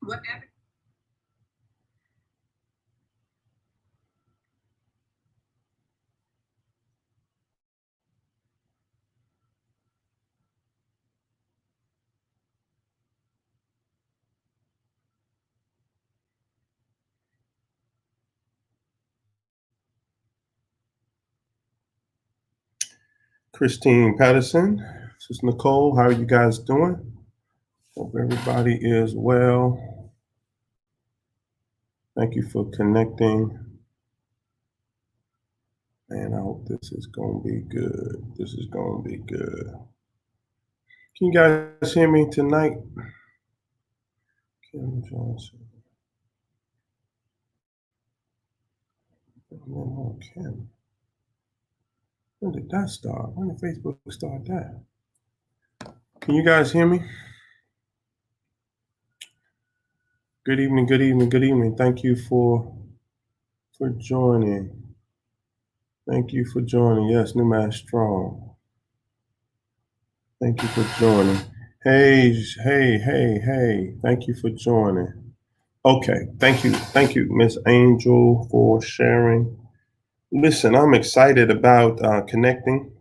Whatever. Christine Patterson, this is Nicole. How are you guys doing? Hope everybody is well. Thank you for connecting. And I hope this is going to be good. This is going to be good. Can you guys hear me tonight? Kim Johnson. Kim. When did that start? When did Facebook start that? Can you guys hear me? Good evening, good evening, good evening. Thank you for joining. Thank you for joining. Yes, New Mass Strong. Thank you for joining. Hey. Thank you for joining. Okay, thank you, Miss Angel, for sharing. Listen, I'm excited about connecting.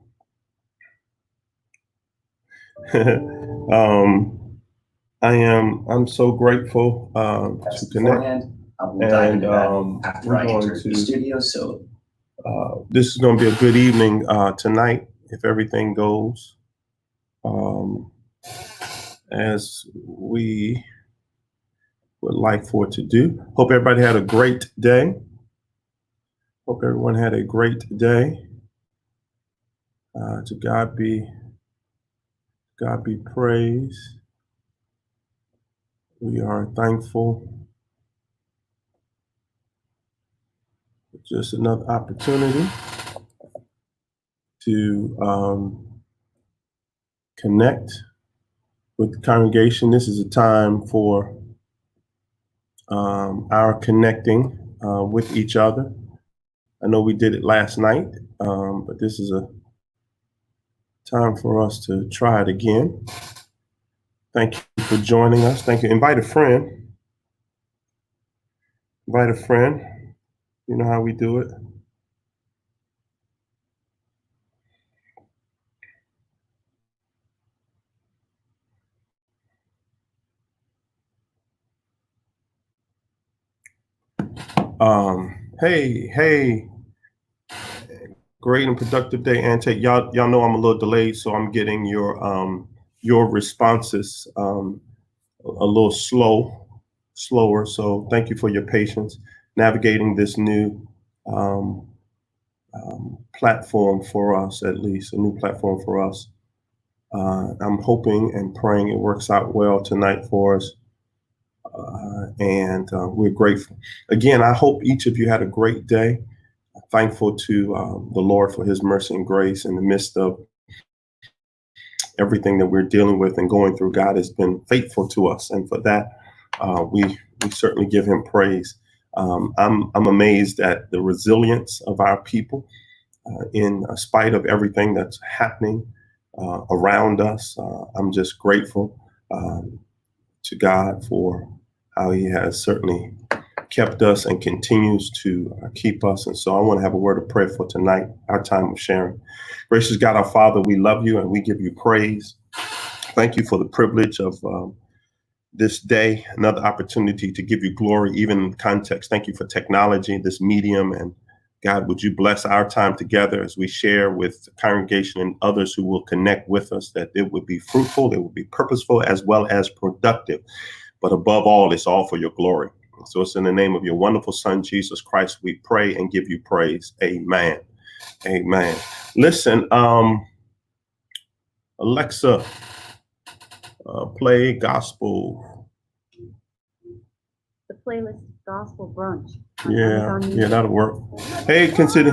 I'm so grateful to connect. And we're going to studio, so this is going to be a good evening tonight if everything goes as we would like for it to do. Hope everybody had a great day. Hope everyone had a great day. To God be praised. We are thankful for just another opportunity to connect with the congregation. This is a time for our connecting with each other. I know we did it last night, but this is a time for us to try it again. Thank you for joining us. Thank you. Invite a friend. Invite a friend. You know how we do it. Hey. Great and productive day, Ante. Y'all know I'm a little delayed, so I'm getting your responses a little slower. So thank you for your patience navigating this new platform for us, at least a new platform for us. I'm hoping and praying it works out well tonight for us. And we're grateful. Again, I hope each of you had a great day. Thankful to the Lord for his mercy and grace in the midst of everything that we're dealing with and going through. God has been faithful to us. And for that, we certainly give him praise. I'm amazed at the resilience of our people in spite of everything that's happening around us. I'm just grateful to God for how he has certainly kept us and continues to keep us. And so I want to have a word of prayer for tonight, our time of sharing. Gracious God, our Father, we love you and we give you praise. Thank you for the privilege of this day, another opportunity to give you glory, even in context. Thank you for technology, this medium. And God, would you bless our time together as we share with the congregation and others who will connect with us, that it would be fruitful, it would be purposeful, as well as productive. But above all, it's all for your glory. So it's in the name of your wonderful Son, Jesus Christ, we pray and give you praise. Amen. Amen. Listen, Alexa, play gospel. The playlist Gospel Brunch. Yeah, that'll work. Hey, consider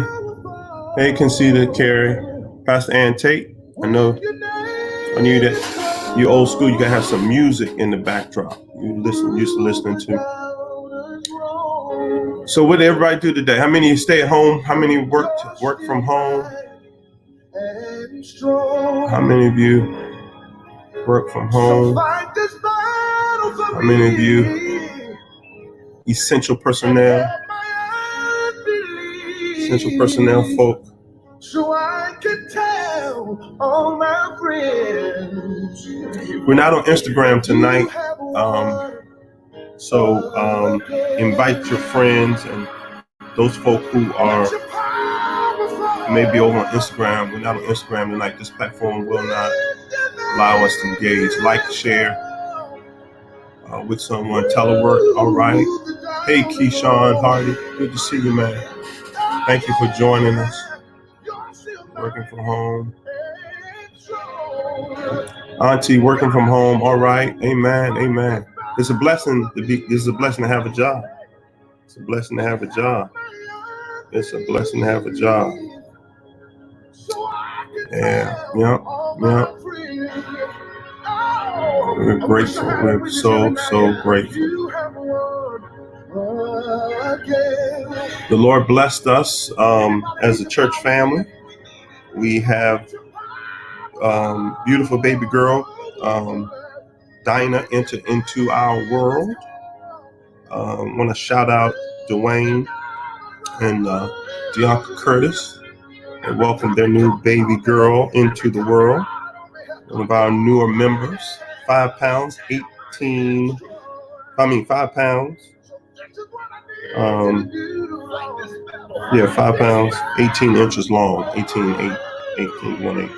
Carrie, Pastor Ann Tate. I knew that you old school. You gotta have some music in the backdrop. Used to listening to. So what did everybody do today? How many stay at home? How many work from home? How many of you work from home? How many of you essential personnel, folk. So I could tell all my friends. We're not on Instagram tonight, so invite your friends and those folk who are maybe over on Instagram. We're not on Instagram tonight. This platform will not allow us to engage. Like, share with someone. Telework, all right. Hey, Keyshawn Hardy, good to see you, man. Thank you for joining us. Working from home. Auntie, working from home. All right. Amen. Amen. It's a blessing to be. This is a blessing to have a job. It's a blessing to have a job. It's a blessing to have a job. Yeah. We're grateful. We're so grateful. The Lord blessed us as a church family. We have beautiful baby girl, Dinah, entered into our world. Want to shout out Dwayne and Deonka Curtis and welcome their new baby girl into the world. One of our newer members, 5 pounds, 5 pounds. 5 pounds, 18 inches long, 18.1.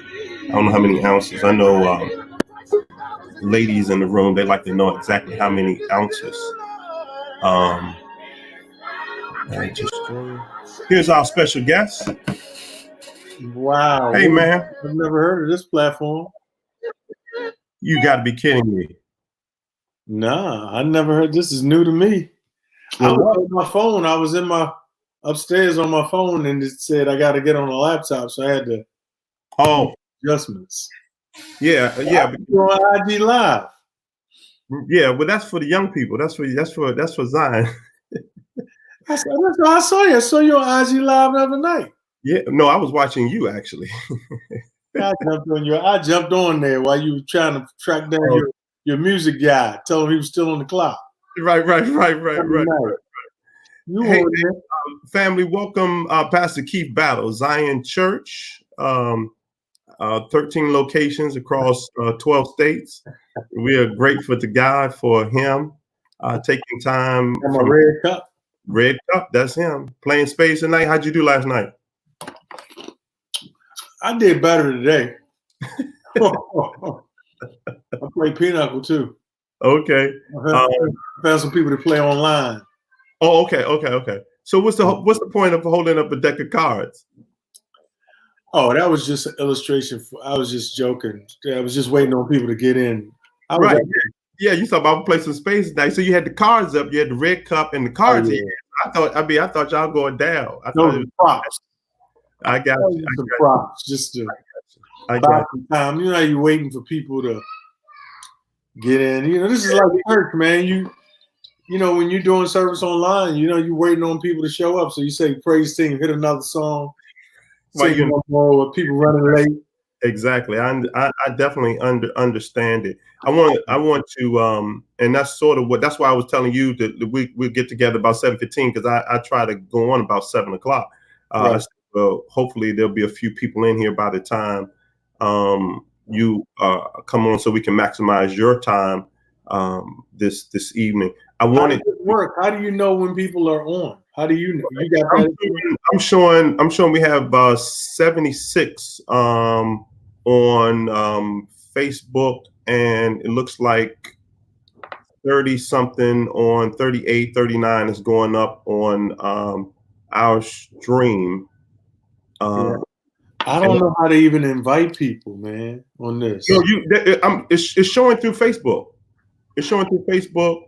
I don't know how many ounces. I know ladies in the room, they like to know exactly how many ounces. Here's our special guest. Wow. Hey, man. I've never heard of this platform. You got to be kidding me. Nah, I never heard. This is new to me. I was on my phone. I was in my upstairs on my phone, and it said I got to get on a laptop, so I had to make adjustments. Yeah. You're on IG Live. Yeah, but that's for the young people. That's for Zion. I saw you. I saw you on IG Live the other night. Yeah, no, I was watching you actually. I jumped on there while you were trying to track down your music guy. Tell him he was still on the clock. Right. Hey, family, welcome Pastor Keith Battle, Zion Church, 13 locations across 12 states. We are grateful to God for him taking time. And my red cup. Red Cup, that's him. Playing spades tonight. How'd you do last night? I did better today. I played Pinochle too. Okay. I found some people to play online. Oh, okay. So what's the point of holding up a deck of cards? Oh, that was just an illustration. I was just joking. I was just waiting on people to get in. Right. Yeah, you thought about play some spades tonight. So you had the cards up. You had the red cup and the cards. Yeah. I thought y'all going down. I thought it was props. I got you. Some props just to buy some time. You know how you're waiting for people to get in. You know, this is like church, man. You know, when you're doing service online, you know, you're waiting on people to show up. So you say praise team, hit another song. More people running late. Exactly. I definitely understand it. I want to and that's sort of that's why I was telling you that we'll get together about 7:15 because I try to go on about 7 o'clock. Right. So hopefully there'll be a few people in here by the time you come on so we can maximize your time this evening. How does it work? How do you know when people are on? How do you know? You got that? I'm showing we have 76 on Facebook, and it looks like 30 something on 38, 39 is going up on our stream. I don't know how to even invite people, man, on this. No, it's showing through Facebook. It's showing through Facebook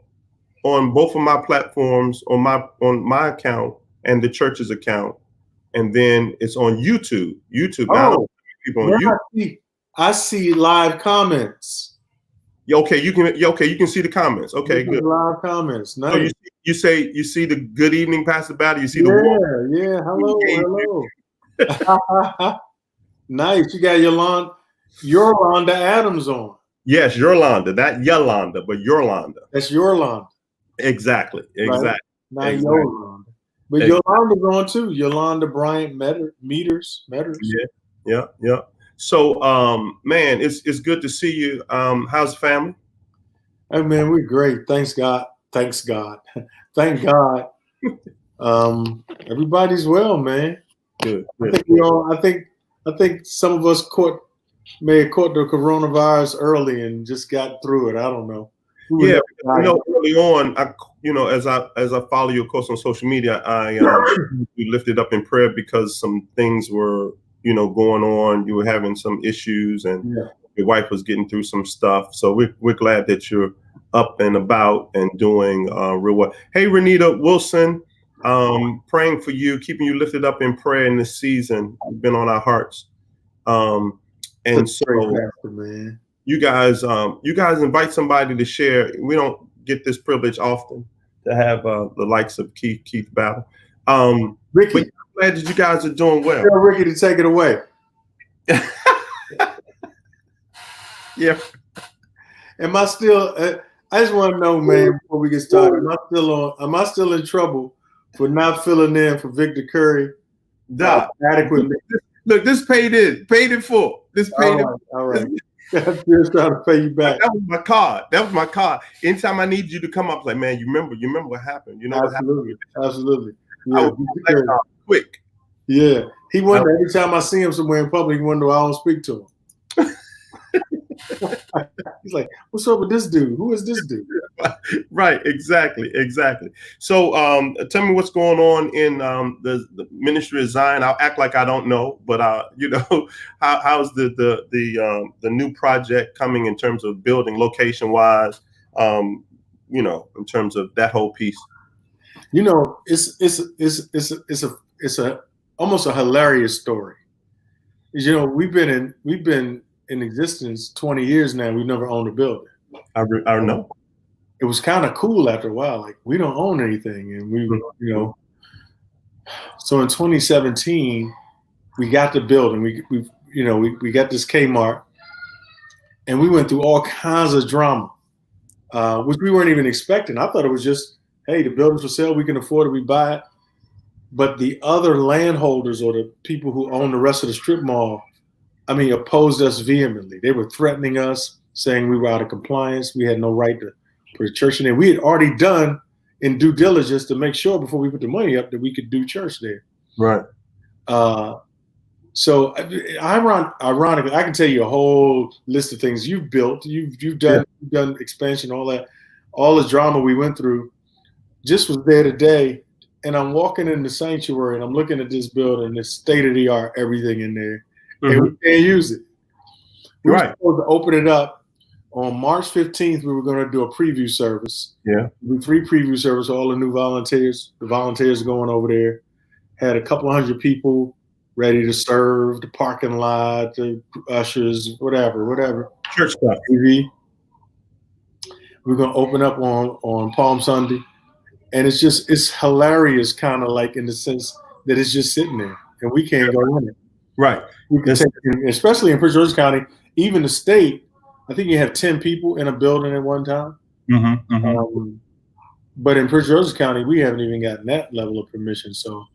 on both of my platforms, on my account and the church's account, and then it's on YouTube. Oh, people on YouTube. I see live comments. Okay, you can see the comments. Okay, good. Live comments. Nice. So you see the good evening, Pastor Battle. You see hello. Nice. You got Yolanda Adams on. Yes, Yolanda, not Yolanda, but Yolanda. That's Yolanda. Exactly. Not Exactly. Yolanda. But Exactly. Yolanda's on too. Yolanda Bryant Meters. Yeah. So, man, it's good to see you. How's the family? Hey man, we're great. Thanks God. Thanks God. Thank God. Everybody's well, man. Good. I think we all. I think some of us may have caught the coronavirus early and just got through it. I don't know. Yeah, early on, as I follow you, of course, on social media, we lifted up in prayer because some things were, going on. You were having some issues, and your wife was getting through some stuff. So we're glad that you're up and about and doing real well. Hey, Renita Wilson, praying for you, keeping you lifted up in prayer in this season. You've been on our hearts, and so. Pastor, man. You guys invite somebody to share. We don't get this privilege often to have the likes of Keith Battle. Ricky, but I'm glad that you guys are doing well. Tell Ricky to take it away. Yeah. Am I still? I just want to know, man, before we get started, am I still in trouble for not filling in for Victor Curry adequately? Look, this paid in full. This paid in. All right. I'm just trying to pay you back. That was my card. Anytime I need you to come up, like, man, you remember what happened. Absolutely. What happened. Absolutely. Yeah, quick. Yeah. He wondered every time I see him somewhere in public, he wonder why I don't speak to him. He's like, what's up with this dude? Who is this dude? Right, exactly. So tell me what's going on in the ministry of Zion. I'll act like I don't know, but how's the new project coming in terms of building location wise, in terms of that whole piece. It's almost a hilarious story. We've been in existence 20 years now. We've never owned a building. I know. It was kind of cool after a while. Like, we don't own anything, and So in 2017, we got the building. We got this Kmart, and we went through all kinds of drama, which we weren't even expecting. I thought it was just, hey, the building's for sale. We can afford it. We buy it. But the other landholders, or the people who own the rest of the strip mall, opposed us vehemently. They were threatening us, saying we were out of compliance. We had no right to put a church in there. We had already done in due diligence to make sure before we put the money up that we could do church there. Right. So ironically, I can tell you a whole list of things you've built, you've done expansion, all that, all the drama we went through. Just was there today, and I'm walking in the sanctuary and I'm looking at this building, it's state of the art, everything in there, and we can't use it. We were supposed to open it up on March 15th. We were going to do a preview service. Yeah. Do 3 preview service, all the new volunteers. The volunteers going over there. Had a couple of hundred people ready to serve, the parking lot, the ushers, whatever. Church stuff. TV. We're going to open up on Palm Sunday. And it's hilarious, kind of like in the sense that it's just sitting there and we can't go in it. Right. We can take it, especially in Prince George's County, even the state, I think you have 10 people in a building at one time. But in Prince George's County, we haven't even gotten that level of permission. So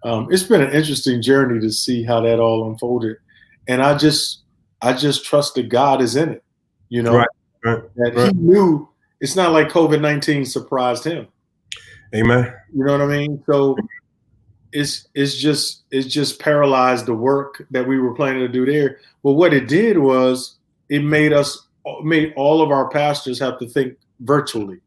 it's been an interesting journey to see how that all unfolded. And I just trust that God is in it, He knew. It's not like COVID-19 surprised him. Amen. You know what I mean? So it's just paralyzed the work that we were planning to do there. But what it did was it made all of our pastors have to think virtually.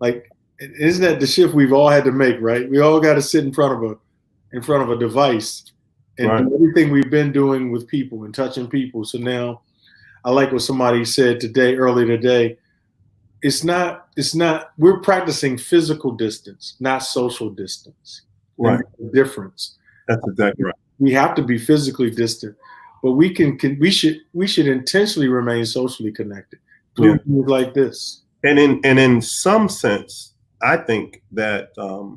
Like, isn't that the shift we've all had to make, right? We all got to sit in front of a device and do everything we've been doing with people and touching people. So now, I like what somebody said earlier today. It's not. We're practicing physical distance, not social distance. Right. The difference. That's exactly right. We have to be physically distant, but we should intentionally remain socially connected. Things like this. And in some sense, I think that I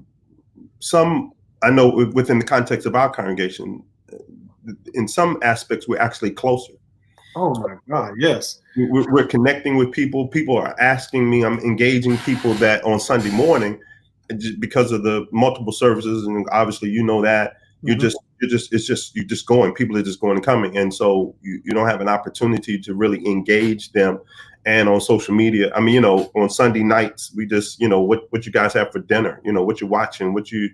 know within the context of our congregation, in some aspects, we're actually closer. Oh my God, yes. We're connecting with people. People are asking me, I'm engaging people that on Sunday morning, because of the multiple services, and obviously you know that you're just going. People are just going and coming, and so you don't have an opportunity to really engage them. And on social media, I mean, you know, on Sunday nights, we just, you know, what you guys have for dinner, you know, what you're watching, what you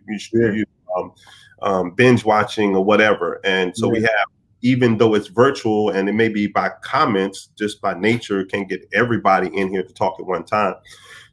binge watching or whatever. And so we have, even though it's virtual and it may be by comments, just by nature, can't get everybody in here to talk at one time.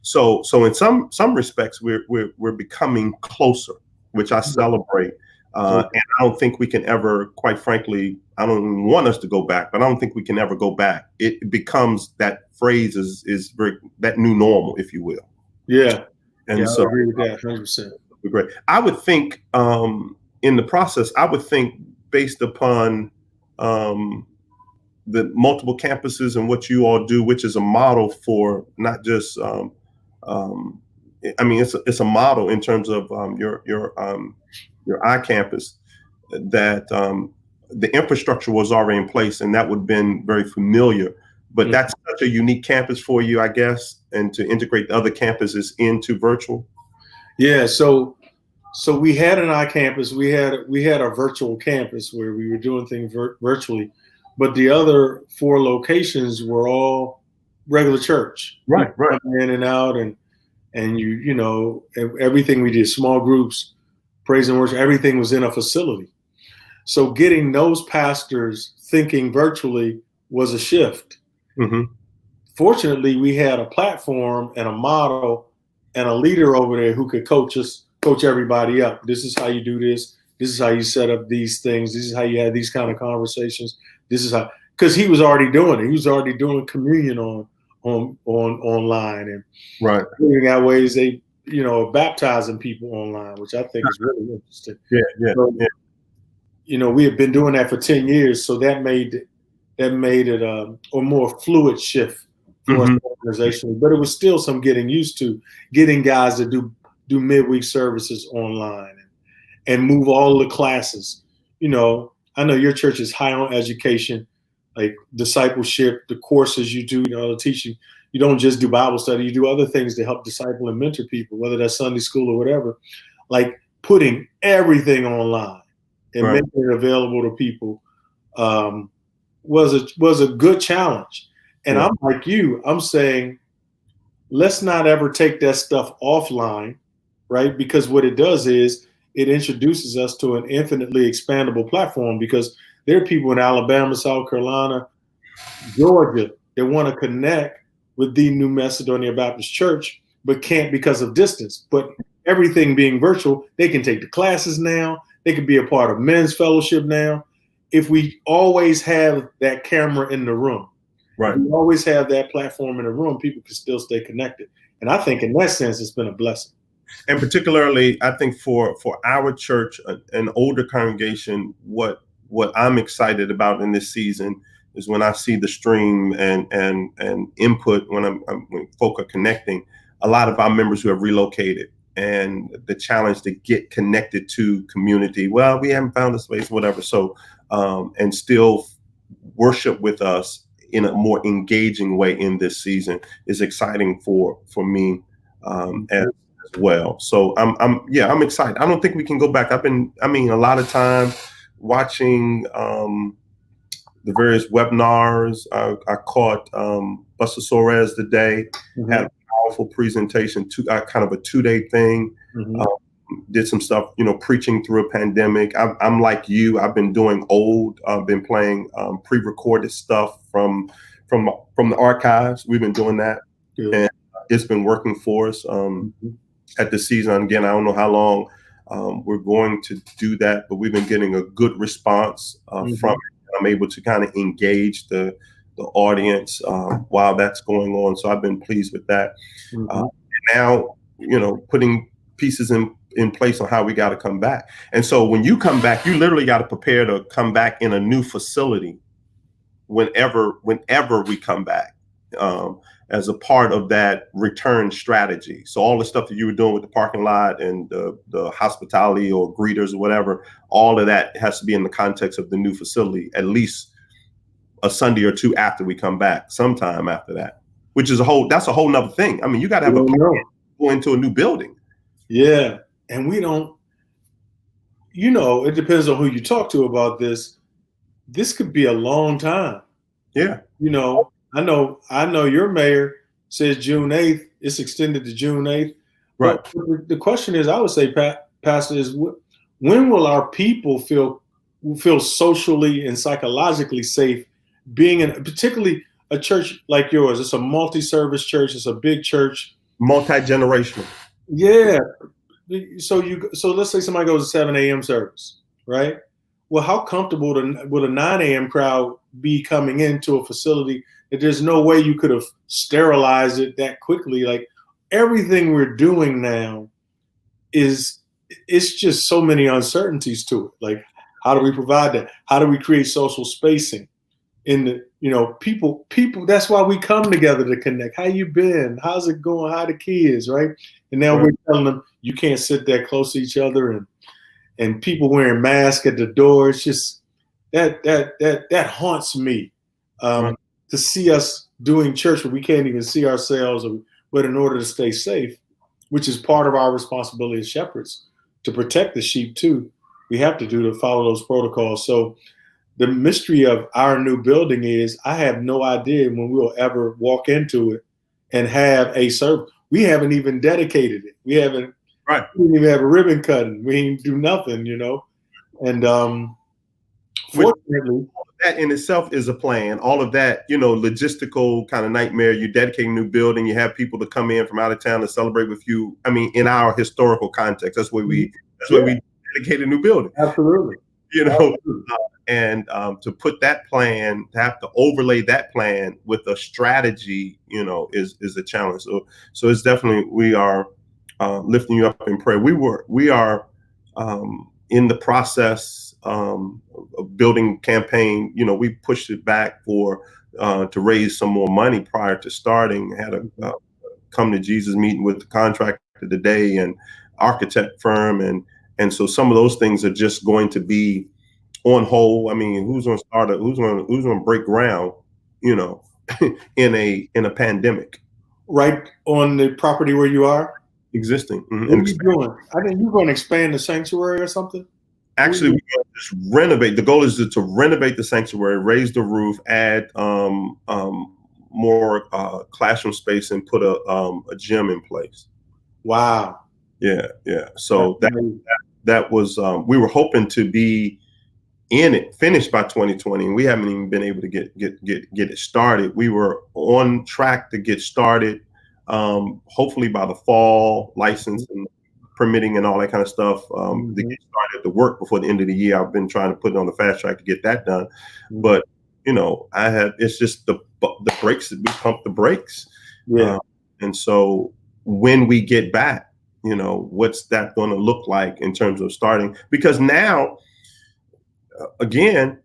So in some respects, we're becoming closer, which I celebrate. And I don't think we can ever, quite frankly, I don't want us to go back, but I don't think we can ever go back. It becomes, that phrase is very, that new normal, if you will. Yeah. And so I agree with that 100%. Great. I would think in the process, I would think based upon the multiple campuses and what you all do, which is a model for not just, I mean, it's a model in terms of your iCampus, that the infrastructure was already in place, and that would have been very familiar. But that's such a unique campus for you, I guess, and to integrate the other campuses into virtual. Yeah. So we had an iCampus. We had a virtual campus where we were doing things virtually, but the other 4 locations were all regular church. Right. In and out, and you know, everything we did, small groups, praise and worship, everything was in a facility. So getting those pastors thinking virtually was a shift. Fortunately, we had a platform and a model and a leader over there who could coach everybody up. This is how you do this. This is how you set up these things. This is how you have these kind of conversations. This is how, because he was already doing it. He was already doing communion online and figuring out ways they, you know, baptizing people online, which I think is really interesting. So, you know, we have been doing that for 10 years, so that made it a more fluid shift for us organizationally. But it was still some getting used to, getting guys to do midweek services online and move all the classes. You know, I know your church is high on education, like discipleship, the courses you do, you know, the teaching. You don't just do Bible study, you do other things to help disciple and mentor people, whether that's Sunday school or whatever. Like putting everything online and making it available to people was a good challenge. And I'm like you, I'm saying, let's not ever take that stuff offline, right? Because what it does is it introduces us to an infinitely expandable platform, because there are people in Alabama, South Carolina, Georgia that want to connect with the New Macedonia Baptist Church, but can't because of distance. But everything being virtual, they can take the classes now. They can be a part of men's fellowship now. If we always have that camera in the room, if we always have that platform in the room, people can still stay connected. And I think in that sense, it's been a blessing. And particularly, I think for our church, an older congregation, what I'm excited about in this season is when I see the stream and input when folk are connecting. A lot of our members who have relocated, and the challenge to get connected to community. Well, we haven't found a space, whatever. So and still worship with us in a more engaging way in this season is exciting for me as well. So I'm excited. I don't think we can go back. A lot of time watching the various webinars. I caught Buster Soares today, had a powerful presentation, kind of a 2-day thing. Did some stuff, you know, preaching through a pandemic. I'm like you. I've been doing been playing pre-recorded stuff from the archives. We've been doing that, and it's been working for us. At the season, again, I don't know how long we're going to do that, but we've been getting a good response from it. I'm able to kind of engage the audience while that's going on. So I've been pleased with that. Now, you know, putting pieces in place on how we got to come back. And so when you come back, you literally got to prepare to come back in a new facility whenever we come back, as a part of that return strategy. So all the stuff that you were doing with the parking lot and the hospitality or greeters or whatever, all of that has to be in the context of the new facility, at least a Sunday or two after we come back, sometime after that, which is that's a whole nother thing. I mean, you got to have a plan to go into a new building. Yeah. And we don't, it depends on who you talk to about this. This could be a long time. Yeah. I know your mayor says June 8th. It's extended to June 8th. Right. But the question is, I would say, Pastor, is when will our people feel socially and psychologically safe being in, particularly a church like yours? It's a multi-service church. It's a big church. Multi-generational. Yeah. So let's say somebody goes to 7 a.m. service, right? Well, how comfortable would a 9 a.m. crowd be coming into a facility that there's no way you could have sterilized it that quickly? Like everything we're doing now it's just so many uncertainties to it. Like, how do we provide that? How do we create social spacing? People, that's why we come together to connect. How you been? How's it going? How the kids, right? And now we're telling them you can't sit that close to each other, and people wearing masks at the door. It's just that haunts me to see us doing church where we can't even see ourselves, but in order to stay safe, which is part of our responsibility as shepherds, to protect the sheep too, we have to follow those protocols. So the mystery of our new building is I have no idea when we'll ever walk into it and have a service. We haven't even dedicated it. We didn't even have a ribbon cutting. We didn't do nothing, And fortunately, that in itself is a plan. All of that, logistical kind of nightmare. You dedicate a new building. You have people to come in from out of town to celebrate with you. I mean, in our historical context, that's why we dedicate a new building. Absolutely. And to put that plan, to have to overlay that plan with a strategy, is a challenge. So it's definitely, we are lifting you up in prayer. We are in the process of building campaign. We pushed it back to raise some more money prior to starting. Had a come to Jesus meeting with the contractor today and architect firm, and so some of those things are just going to be on hold. I mean, who's going to start it? Who's going to break ground? In a pandemic, right on the property where you are existing. What are you doing? I think you're going to expand the sanctuary or something. Actually, we're going to just renovate. The goal is to renovate the sanctuary, raise the roof, add more classroom space, and put a gym in place. Wow. Yeah. So that was we were hoping to be finished by 2020, and we haven't even been able to get it started. We were on track to get started, hopefully by the fall, license and permitting and all that kind of stuff, to get started to work before the end of the year. I've been trying to put it on the fast track to get that done, but it's just the brakes. We pump the brakes, and so when we get back, what's that going to look like in terms of starting? Because now, again,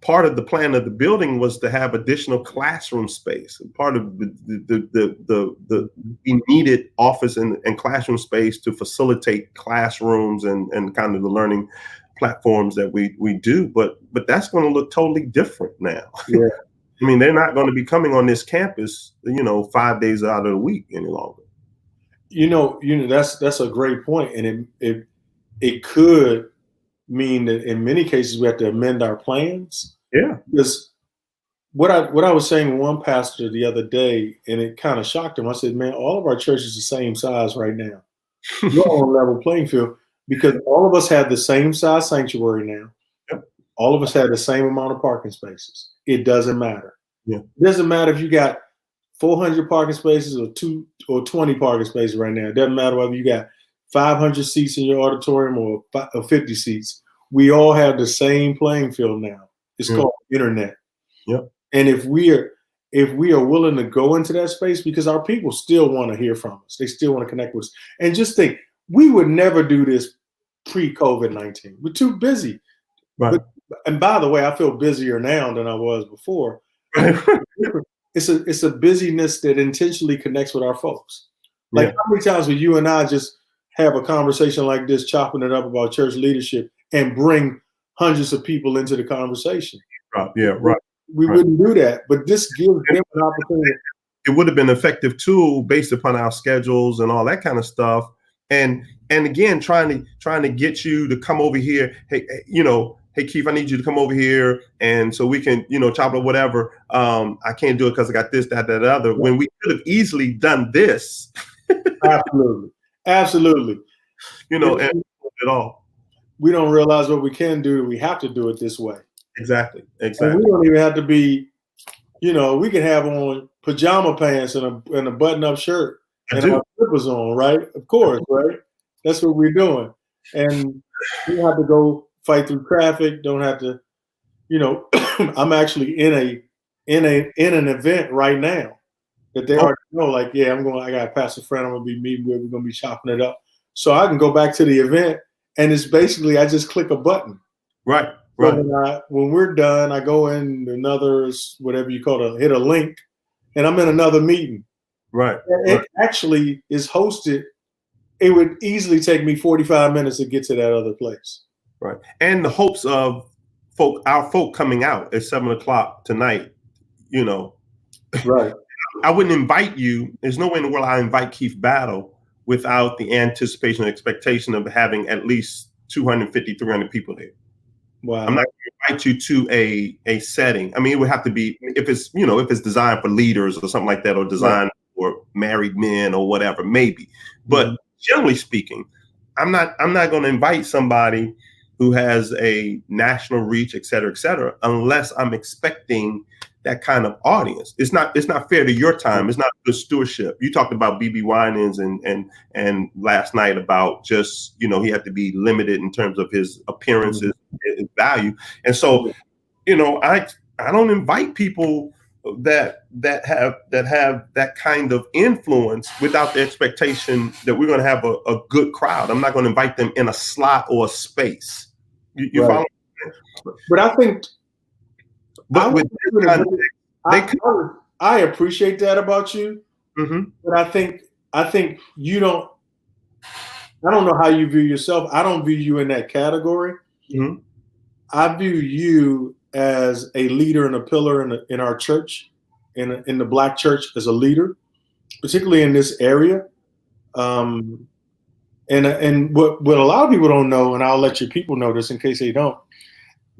part of the plan of the building was to have additional classroom space. Part of we needed office and classroom space to facilitate classrooms and kind of the learning platforms that we do. But that's going to look totally different now. Yeah. I mean, they're not going to be coming on this campus, 5 days out of the week any longer. That's a great point, and it could mean that in many cases we have to amend our plans. Yeah. Because what I was saying to one pastor the other day, and it kind of shocked him. I said, man, all of our churches are the same size right now. We're on a level playing field because all of us have the same size sanctuary now. Yep. All of us have the same amount of parking spaces. It doesn't matter. Yeah. It doesn't matter if you got 400 parking spaces or 20 parking spaces right now. It doesn't matter whether you got 500 seats in your auditorium or 50 seats. We all have the same playing field now. It's called internet. Yep. And if we are willing to go into that space, because our people still want to hear from us, they still want to connect with us. And just think, we would never do this pre-COVID-19. We're too busy. Right. And by the way, I feel busier now than I was before. It's a busyness that intentionally connects with our folks. Like how many times will you and I just have a conversation like this, chopping it up about church leadership, and bring hundreds of people into the conversation? Right. Yeah. Right. We wouldn't do that, but this gives them an opportunity. It would have been an effective tool based upon our schedules and all that kind of stuff and again, trying to get you to come over here. Hey, hey Keith, I need you to come over here, and so we can, chop or whatever. I can't do it because I got this, that, other. When we could have easily done this. Absolutely. And at all. We don't realize what we can do. We have to do it this way. Exactly. And we don't even have to be, we can have on pajama pants and a button-up shirt and our slippers on, right? Of course, right? That's what we're doing. And we don't have to go fight through traffic. Don't have to, I'm actually in an event right now that they already know, like, yeah, I got to pass a friend I'm going to be meeting with. We're going to be chopping it up. So I can go back to the event, and it's basically I just click a button. Right. So when we're done, I go in another, whatever you call it, hit a link, and I'm in another meeting. Right. It actually is hosted. It would easily take me 45 minutes to get to that other place. Right. And the hopes of our folk coming out at 7:00 tonight, Right. I wouldn't invite you. There's no way in the world I invite Keith Battle without the anticipation and expectation of having at least 250, 300 people there. Wow. I'm not going to invite you to a setting. I mean, it would have to be if it's designed for leaders or something like that, or designed for married men or whatever, maybe. But generally speaking, I'm not going to invite somebody who has a national reach, et cetera, unless I'm expecting that kind of audience. It's not fair to your time. It's not good stewardship. You talked about BB Winans and last night about just, he had to be limited in terms of his appearances, his value. And so, I don't invite people that have that kind of influence without the expectation that we're going to have a good crowd. I'm not going to invite them in a slot or a space. You follow? But I think, I appreciate that about you. Mm-hmm. But I think you don't. I don't know how you view yourself. I don't view you in that category. Mm-hmm. I view you as a leader and a pillar in our church, in the Black church, as a leader, particularly in this area. And what a lot of people don't know, and I'll let your people know this in case they don't.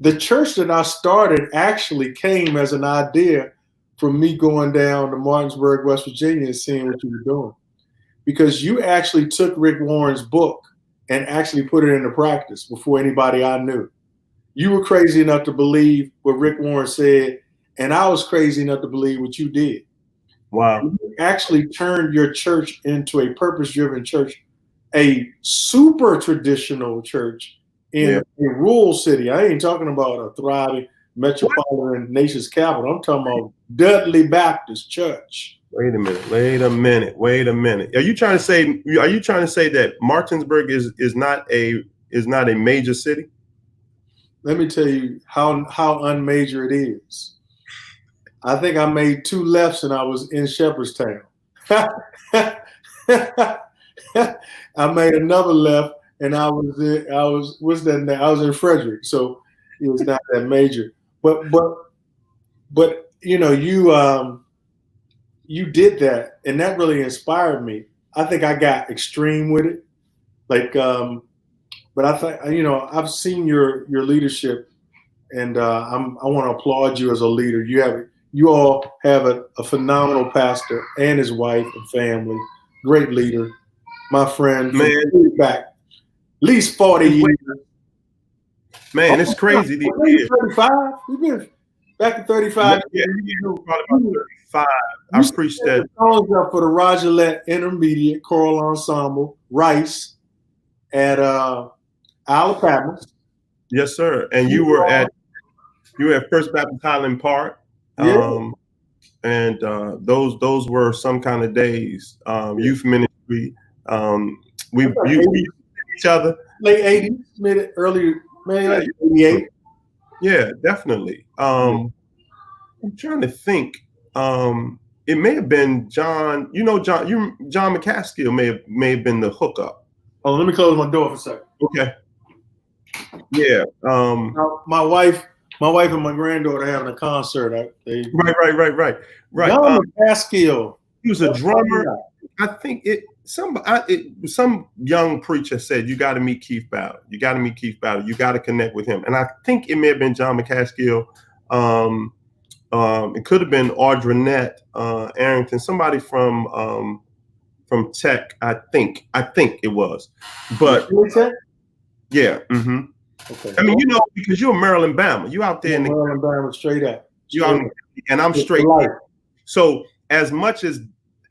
The church that I started actually came as an idea from me going down to Martinsburg, West Virginia, and seeing what you were doing, because you actually took Rick Warren's book and actually put it into practice before anybody I knew. You were crazy enough to believe what Rick Warren said, and I was crazy enough to believe what you did. Wow. You actually turned your church into a purpose-driven church, a super traditional church in a rural city. I ain't talking about a thriving metropolitan nation's capital. I'm talking about Dudley Baptist Church. Wait a minute. Are you trying to say that Martinsburg is not a major city? Let me tell you how unmajor it is. I think I made 2 lefts and I was in Shepherdstown. I made another left and I was in Frederick. So it was not that major. But you did that, and that really inspired me. I think I got extreme with it. But I think, I've seen your leadership, and I want to applaud you as a leader. You all have a phenomenal pastor and his wife and family, great leader, my friend. Man, back at least 40 years. Man, it's crazy. 35. We've been back to 35. Yeah, probably about 35. I preached that. Songs up for the Rogerette Intermediate Choral Ensemble, Rice, at Alabama. Yes, sir. And you were at First Baptist Highland Park. And those were some kind of days. Youth ministry. We each other. Late 80s, early 88. Yeah, definitely. I'm trying to think. It may have been John. John McCaskill may have been the hookup. Oh, let me close my door for a second. Okay. Yeah. My wife and my granddaughter having a concert. Right. John McCaskill. He was a drummer. I think some young preacher said, you got to meet Keith Ballard. You got to meet Keith Ballard. You got to connect with him. And I think it may have been John McCaskill. It could have been Audronette Arrington, somebody from Tech. I think it was. But yeah. Mm-hmm. Okay. I mean, because you're a Maryland Bama. You out there in the Maryland Bama, straight up. You out, and I'm straight. So as much as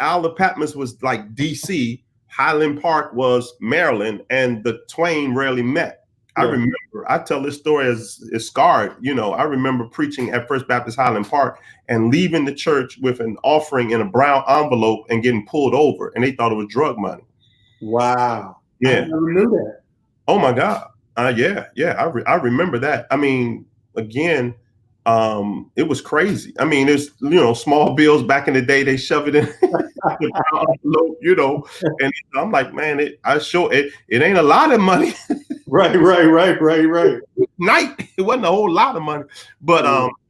Alder Patmos was like DC, Highland Park was Maryland, and the twain rarely met. Yeah. I remember, I tell this story as scarred. I remember preaching at First Baptist Highland Park and leaving the church with an offering in a brown envelope and getting pulled over, and they thought it was drug money. Wow. Yeah. I never knew that. Oh my God. Yeah. I remember that. I mean, again, it was crazy. I mean, there's small bills back in the day. They shove it in the envelope, and I'm like, man, it ain't a lot of money. Right. Night, it wasn't a whole lot of money, but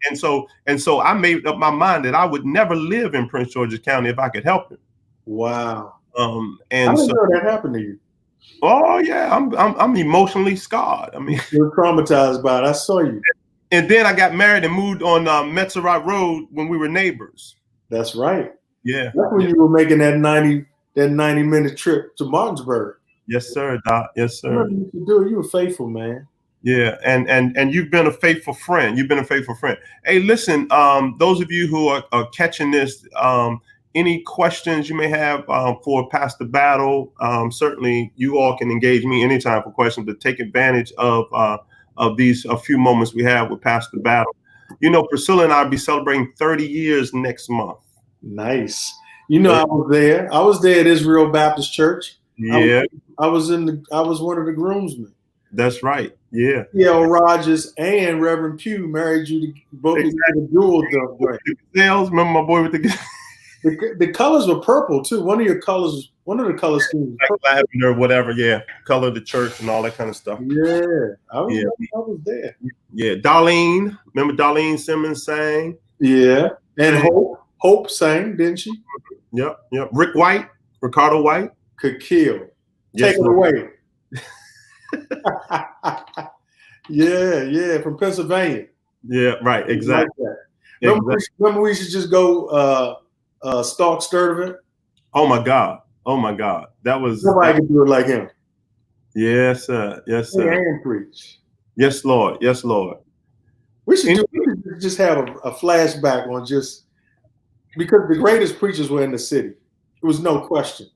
and so I made up my mind that I would never live in Prince George's County if I could help it. Wow. And I didn't know that happened to you. Oh yeah, I'm emotionally scarred. I mean, you're traumatized by it. I saw you. And then I got married and moved on Metzerock Road when we were neighbors. That's right. Yeah. That's when you were making that 90-minute trip to Martinsburg. Yes, sir, Doc. Yes, sir. You were faithful, man. Yeah, and you've been a faithful friend. Hey, listen, those of you who are catching this, any questions you may have for Pastor Battle, certainly you all can engage me anytime for questions, but take advantage of these a few moments we have with Pastor Battle. Priscilla and I will be celebrating 30 years next month. Nice. I was there. I was there at Israel Baptist Church. Yeah. I was one of the groomsmen. That's right. Yeah. T.L. Rogers and Reverend Pugh married you to both of you to the dual dub. Remember my boy with the colors were purple too. One of the color schemes, like lavender, whatever. Yeah, color of the church and all that kind of stuff. Yeah, I was there. Yeah, Darlene. Remember Darlene Simmons sang? Yeah, and Hope sang, didn't she? Yep. Ricardo White could kill. Yes, Take it away. Yeah, from Pennsylvania. Yeah, right. Exactly. Like remember we used to just go stalk Sturtevant? Oh my God. That was nobody could do it like him. Yes, sir. And preach. Yes, Lord. We should just have a flashback on just because the greatest preachers were in the city. It was no question.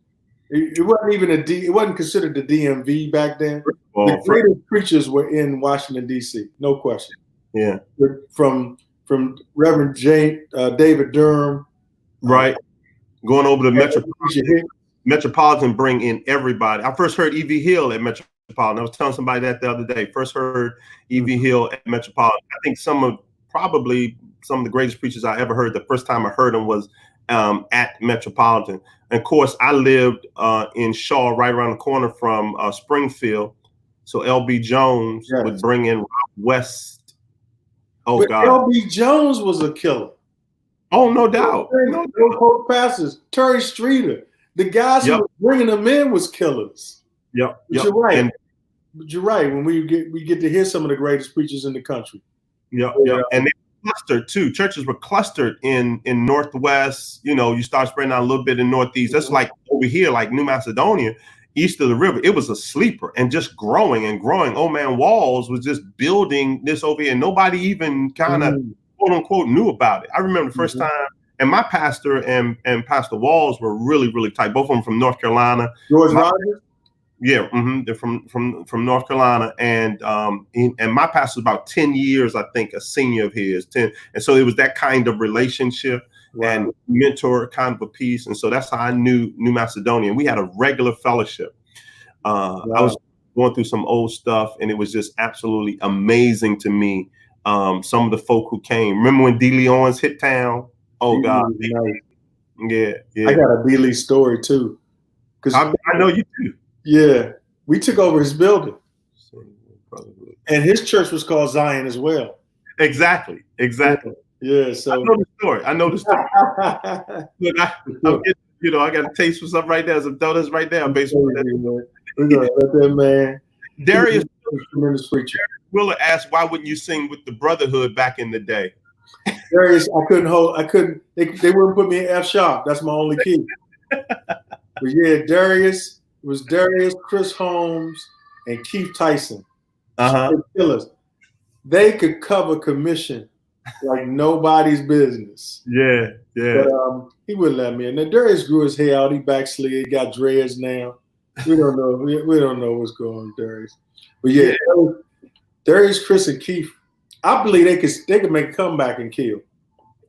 It wasn't even it wasn't considered the DMV back then. The greatest preachers were in Washington, D.C. No question. Yeah. From Reverend David Durham. Right. Going over to Metropolitan, bring in everybody. I first heard E.V. Hill at Metropolitan. I was telling somebody that the other day. First heard E.V. Hill at Metropolitan. I think probably some of the greatest preachers I ever heard. The first time I heard them was at Metropolitan. And of course, I lived in Shaw, right around the corner from Springfield. So L.B. Jones would bring in Rob West. But God. L.B. Jones was a killer. Oh, no doubt. Those pastors, Terry Streeter, the guys who were bringing them in was killers. Yep. You're right. But you're right. When we get to hear some of the greatest preachers in the country. Yep. And they were clustered too. Churches were clustered in Northwest. You start spreading out a little bit in Northeast. That's like over here, like New Macedonia, east of the river. It was a sleeper and just growing and growing. Old Man Walls was just building this over here, and nobody even kind of quote unquote knew about it. I remember the first time, and my pastor and Pastor Walls were really, really tight. Both of them from North Carolina. George Rogers? Yeah, they're from North Carolina, and my pastor was about 10 years, I think, a senior of his. 10, and so it was that kind of relationship and mentor kind of a piece, and so that's how I knew New Macedonia. We had a regular fellowship. I was going through some old stuff, and it was just absolutely amazing to me. Some of the folk who came. Remember when D. Lee Owens hit town? Oh God, yeah. I got a D. Lee story too. I know you do. Yeah, we took over his building, and his church was called Zion as well. Exactly. Yeah, so I know the story. Look, I got a taste for something right there. Some donuts right there. Basically, we're gonna let that man. Darius Tremendous preacher. Willer asked, "Why wouldn't you sing with the Brotherhood back in the day?" Darius, I couldn't. They wouldn't put me in F sharp. That's my only key. But yeah, Darius, it was Darius, Chris Holmes, and Keith Tyson. Killers. They could cover commission like nobody's business. Yeah. But he wouldn't let me. And then Darius grew his hair out. He backslid, got dreads now. We don't know. We don't know what's going on with Darius. But yeah, Darius, Chris, and Keith. I believe they could make a comeback and kill.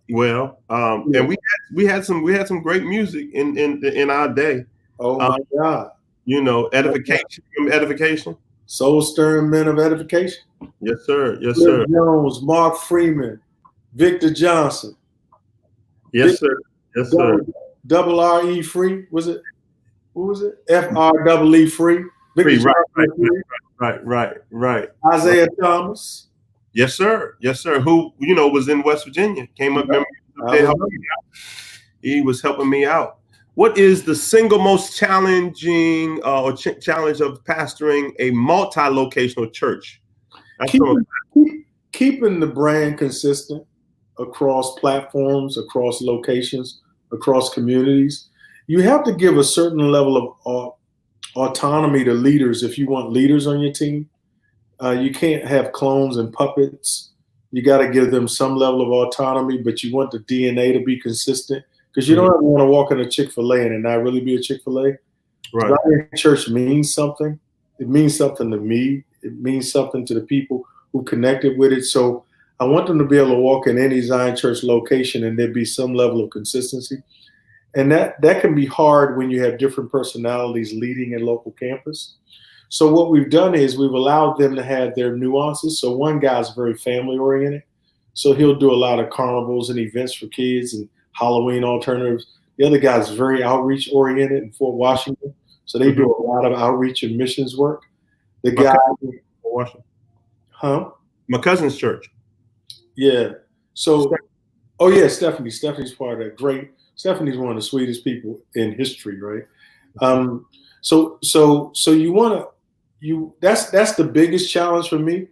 Well, and we had some great music in our day. Oh my God! Edification. Soul stirring men of edification. Yes, sir. Yes, Cliff sir. Jones, Mark Freeman, Victor Johnson. Yes, sir. Yes, sir. Double R-E Free. Was it? What was it? F-R-E-E Free. Victor Right. Isaiah Thomas. Yes, sir. Yes, sir. Who was in West Virginia? Came up. He was helping me out. What is the single most challenging challenge of pastoring a multi-locational church? Keeping the brand consistent across platforms, across locations, across communities. You have to give a certain level of autonomy to leaders if you want leaders on your team. You can't have clones and puppets. You got to give them some level of autonomy, but you want the DNA to be consistent. Because you don't ever want to walk in a Chick-fil-A and it not really be a Chick-fil-A. Right. Church means something. It means something to me. It means something to the people who connected with it. So I want them to be able to walk in any Zion Church location and there be some level of consistency. And that can be hard when you have different personalities leading a local campus. So what we've done is we've allowed them to have their nuances. So one guy's very family oriented. So he'll do a lot of carnivals and events for kids and Halloween alternatives. The other guy's very outreach oriented in Fort Washington. So they do a lot of outreach and missions work. The guy, Washington. My cousin's church. Yeah. So, Stephanie's part of that. Great. Stephanie's one of the sweetest people in history, right? So you want to, that's the biggest challenge for me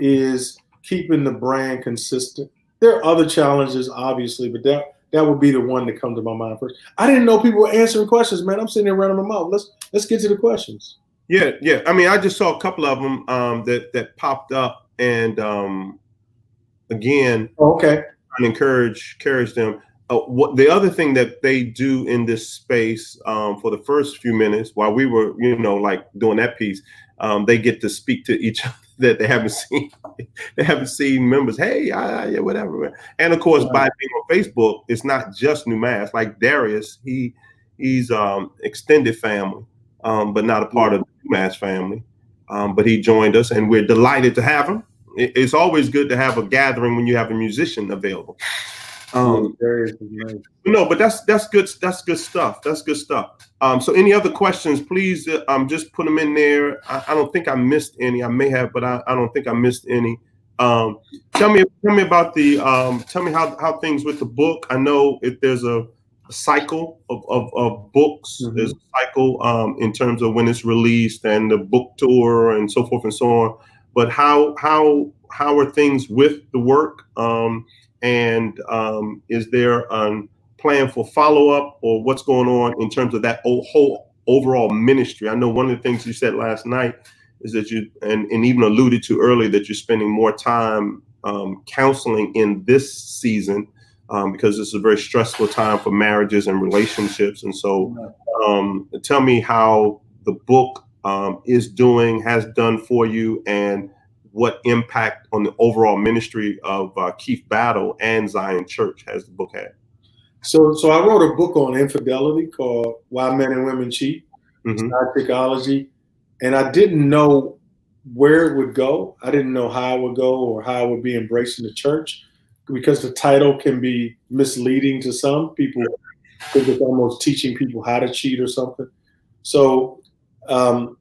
is keeping the brand consistent. There are other challenges, obviously, but that would be the one that comes to my mind first. I didn't know people were answering questions, man. I'm sitting there running my mouth. Let's get to the questions. Yeah. I mean, I just saw a couple of them that popped up, and again, okay, I encourage them. What the other thing that they do in this space for the first few minutes while we were, doing that piece, they get to speak to each other that they haven't seen. They haven't seen members. Hey, yeah, whatever. And of course, by being on Facebook, it's not just New Mass. Like Darius, he's extended family, but not a part of the New Mass family. But he joined us, and we're delighted to have him. It's always good to have a gathering when you have a musician available. No, but that's good. That's good stuff. That's good stuff. So any other questions, please just put them in there. I don't think I missed any. I may have, but I don't think I missed any. Tell me about tell me how things with the book. I know if there's a cycle of books. Mm-hmm. There's a cycle in terms of when it's released and the book tour and so forth and so on. But how are things with the work? And is there a plan for follow-up or what's going on in terms of that whole overall ministry? I know one of the things you said last night is that you, and even alluded to earlier, that you're spending more time counseling in this season because it's a very stressful time for marriages and relationships. And so tell me how the book has done for you, and what impact on the overall ministry of Keith Battle and Zion Church has the book had? So I wrote a book on infidelity called Why Men and Women Cheat, psychology, and I didn't know where it would go. I didn't know how it would go or how it would be embraced in the church, because the title can be misleading to some people. Think it's almost teaching people how to cheat or something. So, but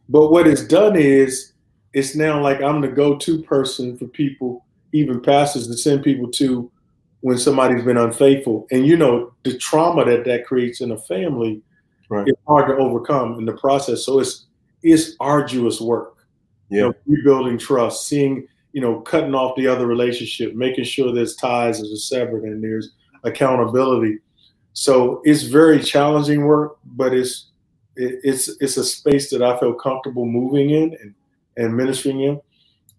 what it's done is, it's now like I'm the go-to person for people, even pastors, to send people to when somebody's been unfaithful. And the trauma that creates in a family, Right. it's hard to overcome in the process. So it's arduous work. Yeah. Rebuilding trust, seeing, cutting off the other relationship, making sure there's ties that are severed and there's accountability. So it's very challenging work, but it's a space that I feel comfortable moving in and ministering in.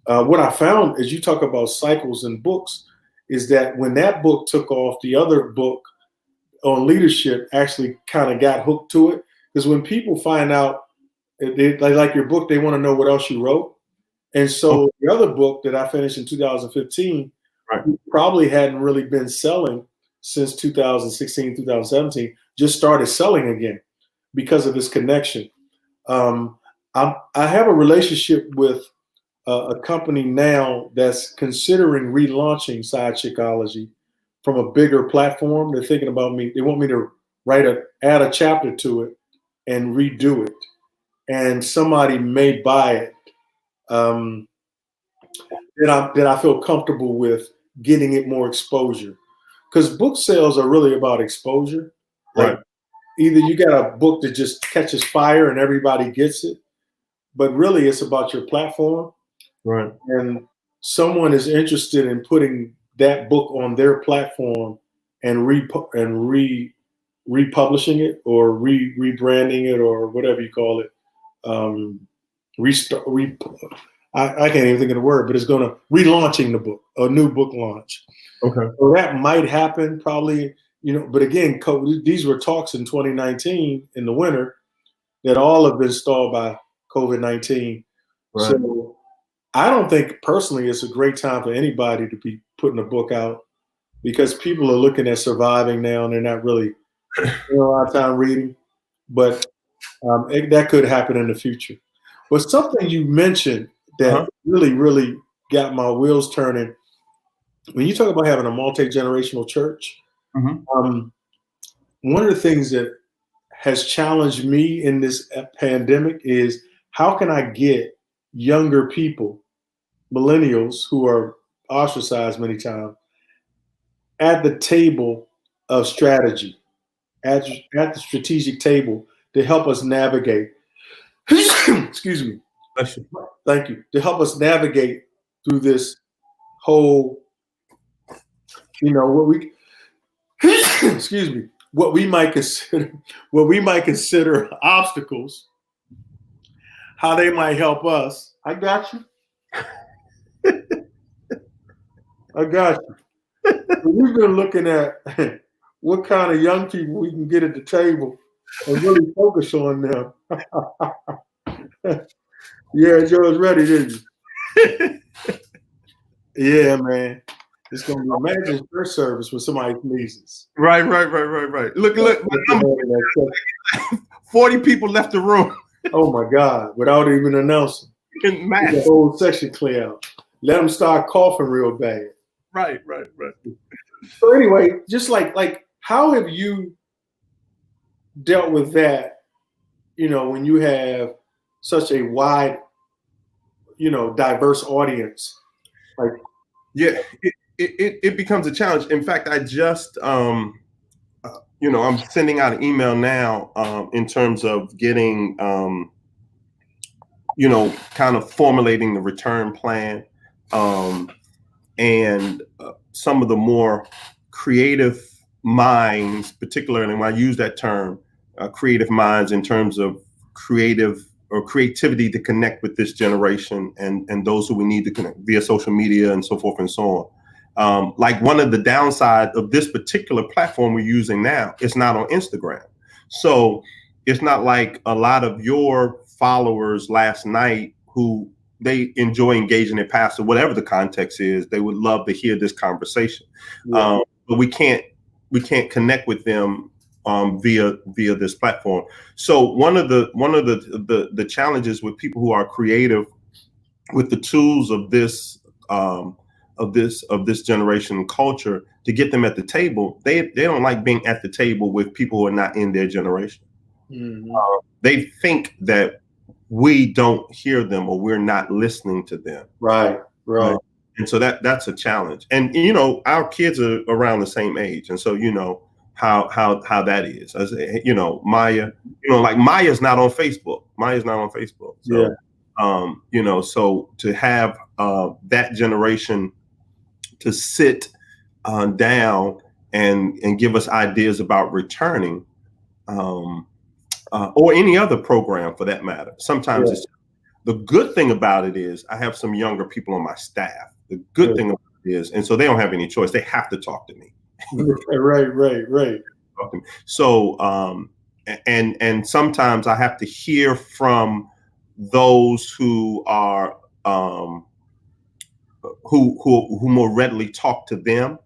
What I found as you talk about cycles in books is that when that book took off, the other book on leadership actually kind of got hooked to it. Because when people find out they like your book, they want to know what else you wrote. And so the other book that I finished in 2015 probably hadn't really been selling since 2016, 2017, just started selling again because of this connection. I have a relationship with a company now that's considering relaunching Side Chickology from a bigger platform. They're thinking about me. They want me to add a chapter to it and redo it. And somebody may buy it. That I feel comfortable with getting it more exposure. Because book sales are really about exposure. Like either you got a book that just catches fire and everybody gets it, but really it's about your platform. Right. And someone is interested in putting that book on their platform and republishing it or rebranding it or whatever you call it. I can't even think of the word, but it's going to relaunching the book, a new book launch. Okay. So that might happen probably, but again, these were talks in 2019 in the winter that all have been stalled by COVID-19. Right. So I don't think personally it's a great time for anybody to be putting a book out because people are looking at surviving now and they're not really spending a lot of time reading, but that could happen in the future. But something you mentioned that really, really got my wheels turning. When you talk about having a multi-generational church, one of the things that has challenged me in this pandemic is how can I get younger people, millennials who are ostracized many times, at the table of strategy, at the strategic table to help us navigate. Excuse me. Thank you. To help us navigate through this whole, what we might consider obstacles, how they might help us. I got you. We've been looking at what kind of young people we can get at the table and really focus on them. Yeah, Joe was ready, didn't you? Yeah, man. It's going to be imagine first service when somebody sneezes. Right. Look. 40 people left the room. Oh my God! Without even announcing. The whole section clear out. Let them start coughing real bad. Right. So anyway, just like how have you dealt with that? When you have such a wide, diverse audience. Like, yeah, it becomes a challenge. In fact, I just, I'm sending out an email now in terms of getting, kind of formulating the return plan and some of the more creative minds, particularly when I use that term, creative minds in terms of creativity to connect with this generation and those who we need to connect via social media and so forth and so on. Like one of the downside of this particular platform we're using now, it's not on Instagram. So it's not like a lot of your followers last night who they enjoy engaging their pastor, whatever the context is, they would love to hear this conversation. Yeah. But we can't connect with them via this platform. So one of the challenges with people who are creative with the tools of this generation culture to get them at the table, they don't like being at the table with people who are not in their generation. Mm-hmm. They think that we don't hear them or we're not listening to them. Right. And so that's a challenge. And you know, our kids are around the same age, and so you know how that is. As you know, Maya, you know, like Maya's not on Facebook. Maya's not on Facebook. So you know, so to have that generation to sit down and give us ideas about returning, or any other program for that matter. Sometimes it's the good thing about it is I have some younger people on my staff. The good thing about it is, and so they don't have any choice. They have to talk to me. Right. So, and sometimes I have to hear from those who are who more readily talk to them.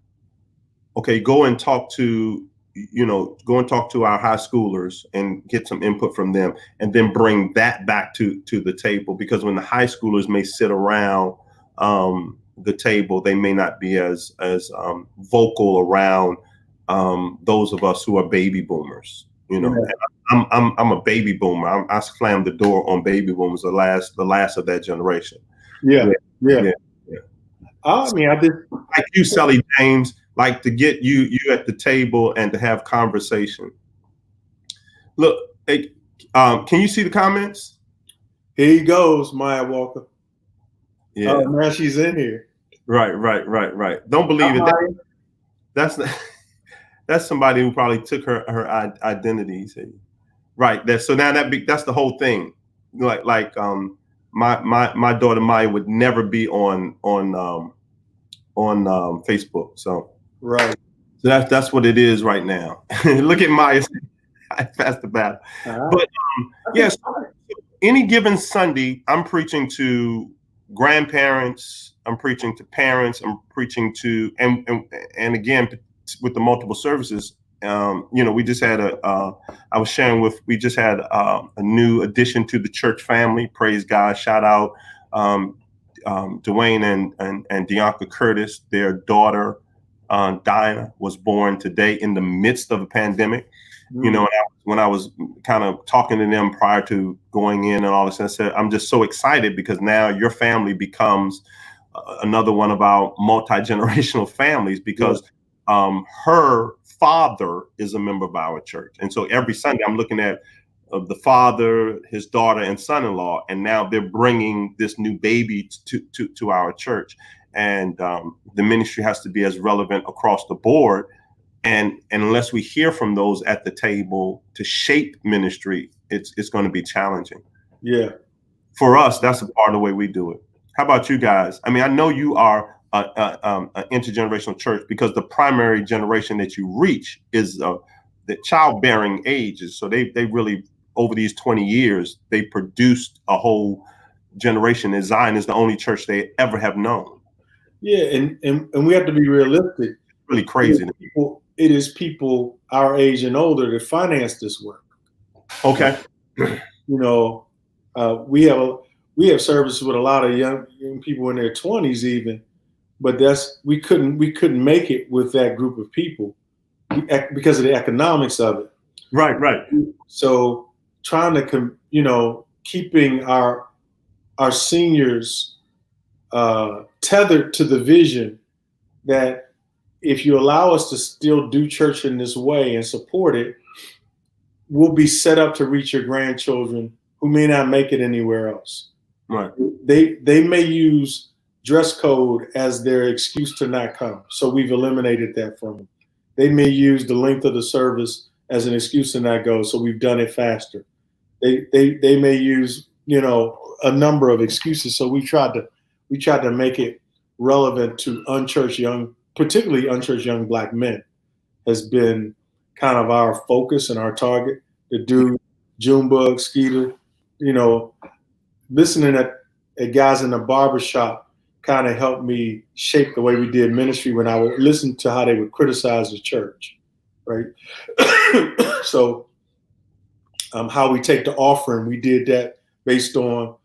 Okay, go and talk to our high schoolers and get some input from them, and then bring that back to the table. Because when the high schoolers may sit around the table, they may not be as vocal around those of us who are baby boomers. You know, I'm a baby boomer. I slammed the door on baby boomers, the last of that generation. Yeah. I mean, I did like you, Sally James. Like to get you at the table and to have conversation. Look, hey, can you see the comments? Here he goes, Maya Walker. Yeah, oh, man, she's in here. Right. Don't believe it. That's somebody who probably took her identity. Right. So now that's the whole thing. Like my daughter Maya would never be on Facebook. So. Right. So that's what it is right now. Look at Maya. I passed the battle. But yes, any given Sunday, I'm preaching to grandparents. I'm preaching to parents. I'm preaching to and again with the multiple services. You know, we just had we just had a new addition to the church family. Praise God! Shout out Dwayne and Deonka Curtis, their daughter. Dinah was born today in the midst of a pandemic. You know, when I was kind of talking to them prior to going in and all this, I said, I'm just so excited because now your family becomes another one of our multi-generational families because her father is a member of our church. And so every Sunday I'm looking at the father, his daughter, and son-in-law, and now they're bringing this new baby to our church. And the ministry has to be as relevant across the board. And unless we hear from those at the table to shape ministry, it's going to be challenging. Yeah. For us, that's a part of the way we do it. How about you guys? I mean, I know you are an intergenerational church because the primary generation that you reach is the childbearing ages. So they really, over these 20 years, they produced a whole generation. And Zion is the only church they ever have known. Yeah, and we have to be realistic. Really crazy. It is people our age and older that finance this work. Okay. You know, we have services with a lot of young people in their 20s even, but we couldn't make it with that group of people because of the economics of it. Right. So trying to keeping our seniors tethered to the vision that if you allow us to still do church in this way and support it, we'll be set up to reach your grandchildren who may not make it anywhere else. Right. They may use dress code as their excuse to not come. So we've eliminated that from them. They may use the length of the service as an excuse to not go. So we've done it faster. They may use, a number of excuses. So we tried to make it relevant to particularly unchurched young Black men has been kind of our focus and our target. To do Junebug, Skeeter, listening at guys in the barbershop kind of helped me shape the way we did ministry when I would listen to how they would criticize the church, right? So how we take the offering, we did that based on,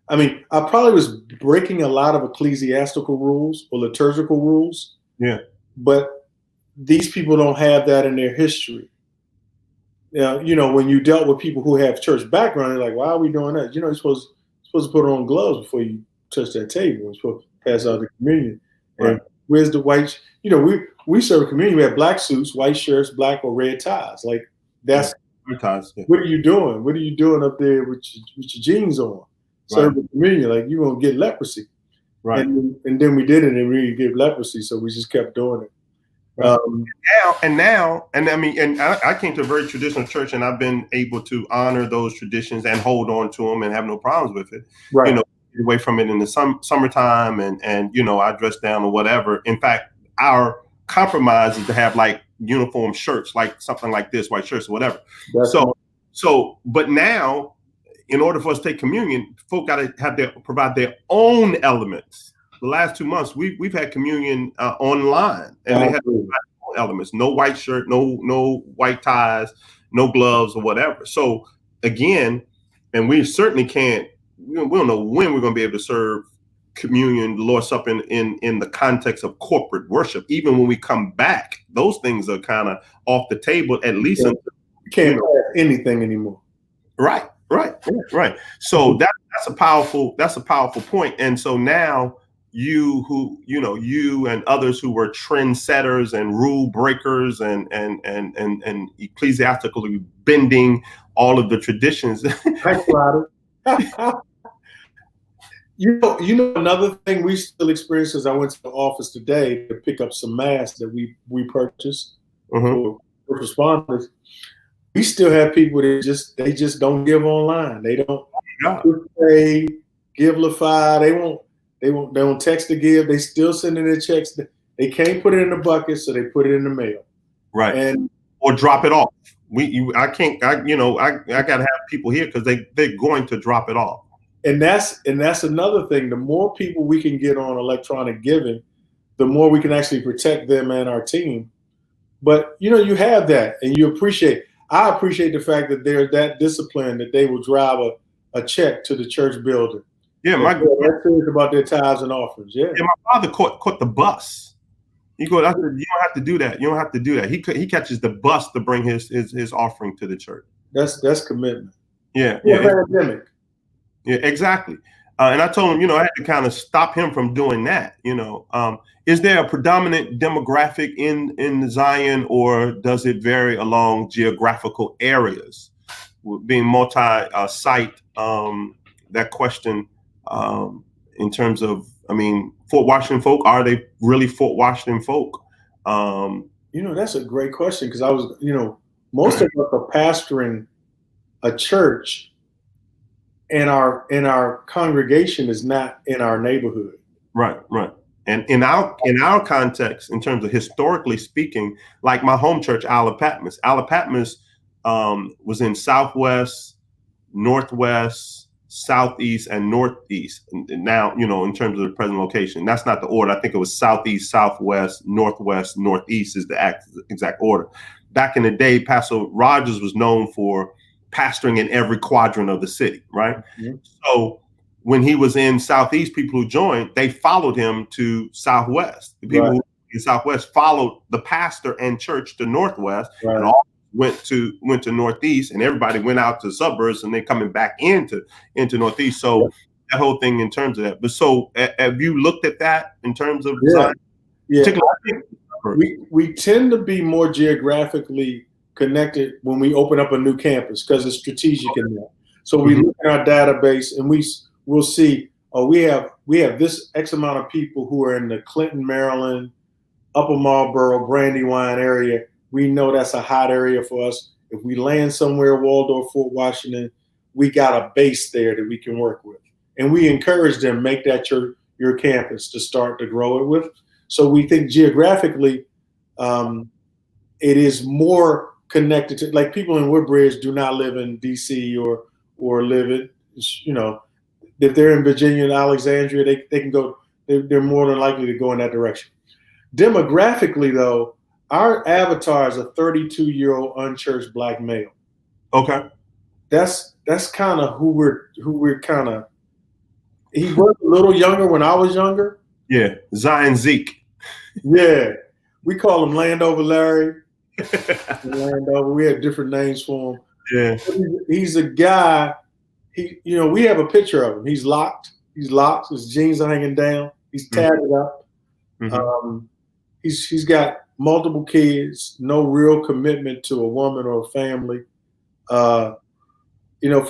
I probably was breaking a lot of ecclesiastical rules or liturgical rules. Yeah. But these people don't have that in their history. When you dealt with people who have church background, they're like, why are we doing that? You're supposed to put on gloves before you touch that table. pass out the communion. And Right. where's the white? You know, we serve communion. We have black suits, white shirts, black or red ties. Like that's Sometimes, yeah. what are you doing? What are you doing up there with your jeans on? Serving communion, like you're gonna get leprosy. Right. And then we did it and we didn't get leprosy, so we just kept doing it. Right. And I mean, and I came to a very traditional church, and I've been able to honor those traditions and hold on to them and have no problems with it. Right. You know, get away from it in the summertime, and you know, I dress down or whatever. In fact, our compromise is to have like uniform shirts, like something like this, white shirts or whatever. But now, in order for us to take communion, folk got to provide their own elements. The last 2 months, we've had communion online, and they had elements: no white shirt, no white ties, no gloves or whatever. So again, and we certainly can't. We don't know when we're going to be able to serve communion, the Lord's Supper, in the context of corporate worship. Even when we come back, those things are kind of off the table. At least you can't pass anything anymore. Right. So that's a powerful point. And so now, you and others who were trendsetters and rule breakers and ecclesiastically bending all of the traditions. Thanks, Ryder. You know, another thing we still experience is I went to the office today to pick up some masks that we purchased for first responders. We still have people that they just don't give online. They don't pay, Givelify. They won't text to give. They still sending their checks. They can't put it in the bucket, so they put it in the mail. Right. Or drop it off. I can't. I got to have people here because they're going to drop it off. And that's another thing. The more people we can get on electronic giving, the more we can actually protect them and our team. But you have that, and you appreciate. I appreciate the fact that they're that disciplined that they will drive a check to the church building. Yeah, they're serious about their tithes and offerings. Yeah, my father caught the bus. I said, you don't have to do that. You don't have to do that. He catches the bus to bring his offering to the church. That's commitment. Yeah. Pandemic. Yeah, exactly. And I told him, I had to kind of stop him from doing that. Is there a predominant demographic in Zion, or does it vary along geographical areas? Being multi-site, that question in terms of, Fort Washington folk, are they really Fort Washington folk? That's a great question, because I was, most of us are pastoring a church, and our congregation is not in our neighborhood. Right. And in our context, in terms of historically speaking, like my home church, Isle of Patmos was in Southwest, Northwest, Southeast, and Northeast. And now, in terms of the present location, that's not the order. I think it was Southeast, Southwest, Northwest, Northeast is the exact order. Back in the day, Pastor Rogers was known for pastoring in every quadrant of the city, right? Mm-hmm. So when he was in Southeast, people who joined, they followed him to Southwest. The people who in Southwest followed the pastor and church to Northwest, and all went to Northeast, and everybody went out to suburbs, and they're coming back into Northeast. So that whole thing in terms of that. But so have you looked at that in terms of design? Yeah. We tend to be more geographically connected when we open up a new campus because it's strategic in there. So we look at our database and we'll see, we have this X amount of people who are in the Clinton, Maryland, Upper Marlboro, Brandywine area. We know that's a hot area for us. If we land somewhere, Waldorf, Fort Washington, we got a base there that we can work with. And we encourage them, make that your campus to start to grow it with. So we think geographically, it is more connected to, like, people in Woodbridge do not live in DC or live in, if they're in Virginia and Alexandria, they can go, they're more than likely to go in that direction. Demographically, though, our avatar is a 32-year-old unchurched Black male. Okay. That's kind of who we're kind of, he was a little younger when I was younger. Yeah, Zion Zeke. Yeah, we call him Landover Larry. Landover, we have different names for him. Yeah, he's a guy. We have a picture of him. He's locked. His jeans are hanging down. He's tatted up. He's got multiple kids, no real commitment to a woman or a family. For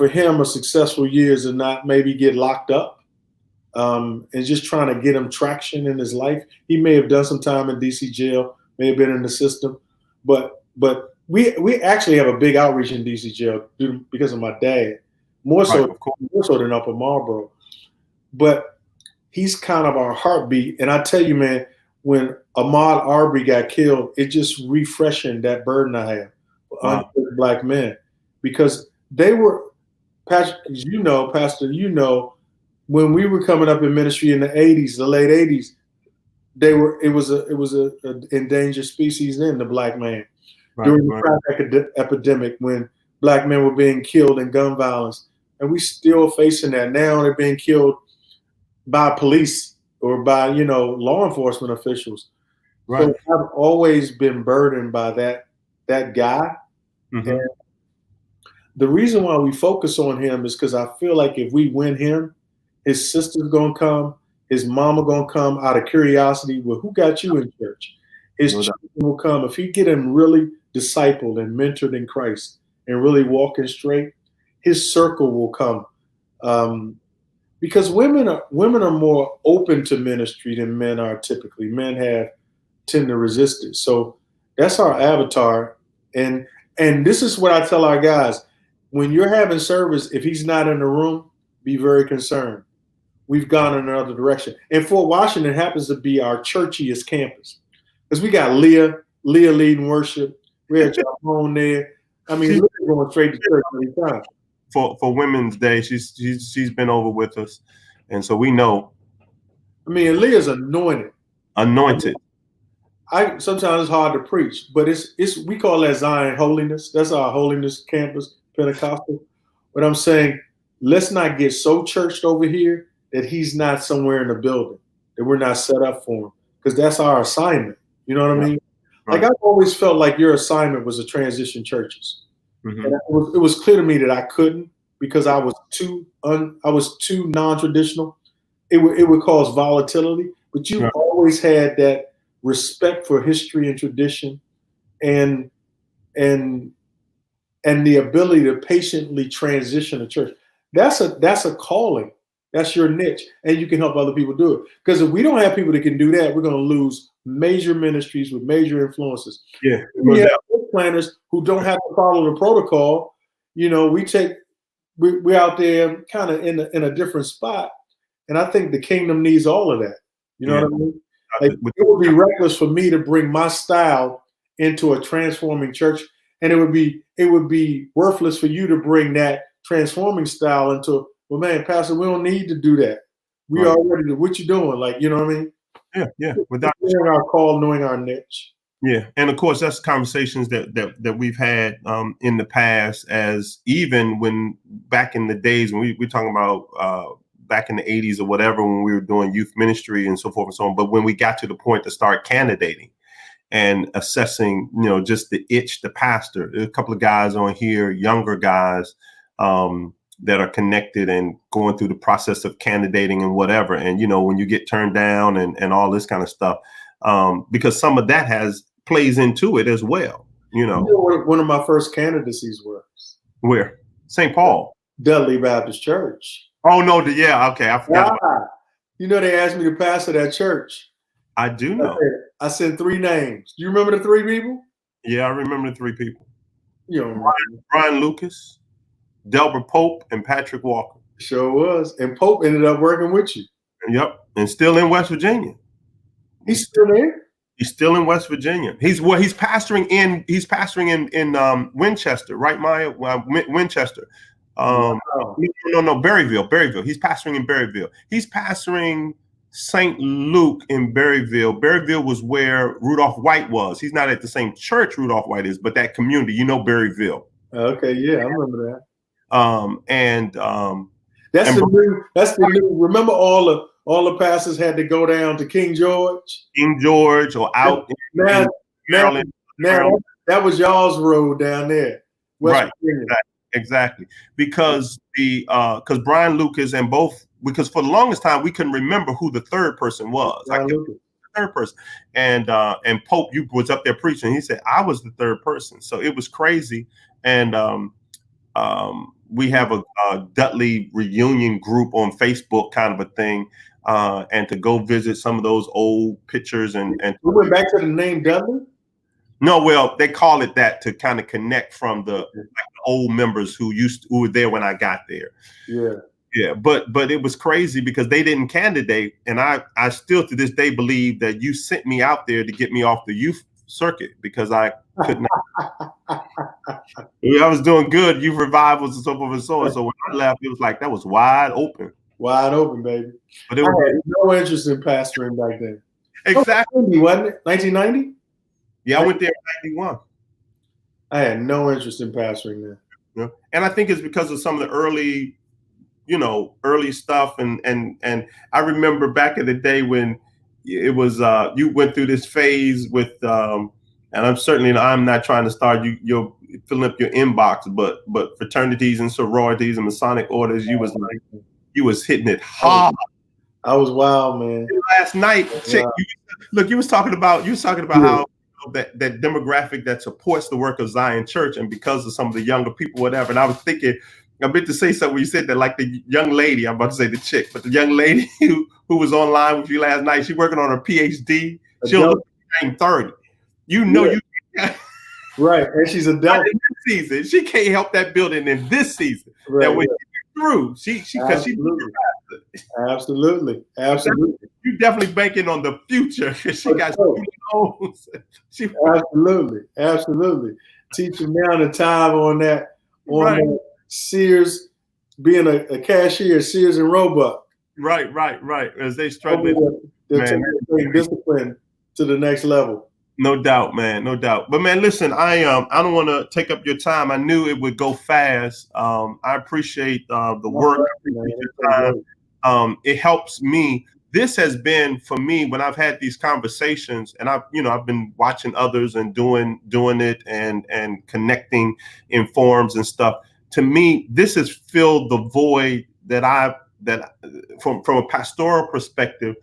him, a successful year is to not maybe get locked up, and just trying to get him traction in his life. He may have done some time in DC jail, may have been in the system, but we actually have a big outreach in DC jail because of my dad, more so than Upper Marlboro. But he's kind of our heartbeat. And I tell you, man, when Ahmaud Arbery got killed, it just refreshing that burden I have for unchurched Black men, because they were, Pastor, when we were coming up in ministry in the '80s, the late '80s, it was a endangered species then, the Black man. During the crack epidemic, when Black men were being killed in gun violence, and we still facing that now. They're being killed by police or by law enforcement officials. So I've always been burdened by that guy. And the reason why we focus on him is because I feel like if we win him, his sister's gonna come, his mama gonna come out of curiosity. Well, who got you in church? His children will come. If he get him really discipled and mentored in Christ and really walking straight, his circle will come. Because women are more open to ministry than men are typically. Men tend to resist it. So that's our avatar. And this is what I tell our guys. When you're having service, if he's not in the room, be very concerned. We've gone in another direction. And Fort Washington happens to be our churchiest campus. Because we got Leah leading worship. We had John there. I mean, Leah's going straight to church every time. For Women's Day, she's been over with us, and so we know. I mean, Leah's anointed. Anointed. Sometimes it's hard to preach, but we call that Zion holiness. That's our holiness campus, Pentecostal. But I'm saying, let's not get so churched over here that he's not somewhere in the building, that we're not set up for him, because that's our assignment. You know what I mean? Right. Like, I've always felt like your assignment was to transition churches. And it was clear to me that I couldn't, because I was too non-traditional. It would cause volatility. But you always had that respect for history and tradition, and the ability to patiently transition a church. That's a calling. That's your niche, and you can help other people do it. Because if we don't have people that can do that, we're going to lose major ministries with major influences. Yeah, we have planners who don't have to follow the protocol. We're out there kind of in a different spot, and I think the kingdom needs all of that. You know what I mean? Like, it would be reckless for me to bring my style into a transforming church, and it would be worthless for you to bring that transforming style into. Well, man, Pastor, we don't need to do that. We already do. What you doing? Like, you know what I mean? Yeah. Without knowing our call, knowing our niche. Yeah, and of course, that's conversations that we've had in the past. As even when back in the days when we're talking about back in the '80s or whatever, when we were doing youth ministry and so forth and so on. But when we got to the point to start candidating and assessing, just the itch, the pastor, there's a couple of guys on here, younger guys. That are connected and going through the process of candidating and whatever. And, when you get turned down and all this kind of stuff, because some of that plays into it as well. One of my first candidacies was. Where? St. Paul. Dudley Baptist Church. Oh, no. Yeah. Okay. I forgot. They asked me to pastor that church. I do know. I said 3 names. Do you remember the 3 people? Yeah, I remember the 3 people. Brian Lucas, Delbert Pope, and Patrick Walker. Sure was. And Pope ended up working with you. Yep. And still in West Virginia. He's still there? He's still in West Virginia. He's pastoring in Winchester, right, Maya? Winchester. No, Berryville. He's pastoring in Berryville. He's pastoring St. Luke in Berryville. Berryville was where Rudolph White was. He's not at the same church Rudolph White is, but that community, Berryville. Okay, yeah, I remember that. That's the new. Remember, all the pastors had to go down to King George. Or out. Now that was y'all's road down there. Right. Exactly. Because Brian Lucas and both because for the longest time we couldn't remember who the third person was. I kept the third person, and Pope, you was up there preaching. He said I was the third person, so it was crazy. And we have a Dudley reunion group on Facebook, kind of a thing, and to go visit some of those old pictures and we went back to the name Dudley. No, well, they call it that to kind of connect from the old members who were there when I got there. Yeah, but it was crazy because they didn't candidate, and I still to this day believe that you sent me out there to get me off the youth circuit because I could not. I was doing good, youth revivals and so forth and so on. So when I left, it was like that was wide open. Wide open, baby. But it was no interest in pastoring back then. Exactly. Wasn't it? 1990? Yeah, I went there in 91. I had no interest in pastoring then. Yeah. And I think it's because of some of the early stuff. And I remember back in the day when it was, you went through this phase with, and I'm not trying to start you're filling up your inbox, but fraternities and sororities and Masonic orders, you was hitting it hard. I was wild, man. Last night, chick, you was talking about how that demographic that supports the work of Zion Church, and because of some of the younger people, whatever. And I was thinking, I meant to say something when you said that, like the young lady, I'm about to say the chick, but the young lady who was online with you last night, she's working on her PhD. She'll look 30. Right, and she's a adult. In this season, she can't help that building in this season. Right, that when she gets through, Absolutely. You definitely banking on the future because she got knows. Absolutely. Teaching down the time on that that Sears, being a cashier, Sears and Roebuck. Right. As they struggle, they're taking discipline to the next level. No doubt, man. No doubt. But man, listen, I don't want to take up your time. I knew it would go fast. I appreciate the work. It helps me. This has been for me when I've had these conversations, and I've been watching others and doing it and connecting in forums and stuff. To me, this has filled the void that from a pastoral perspective,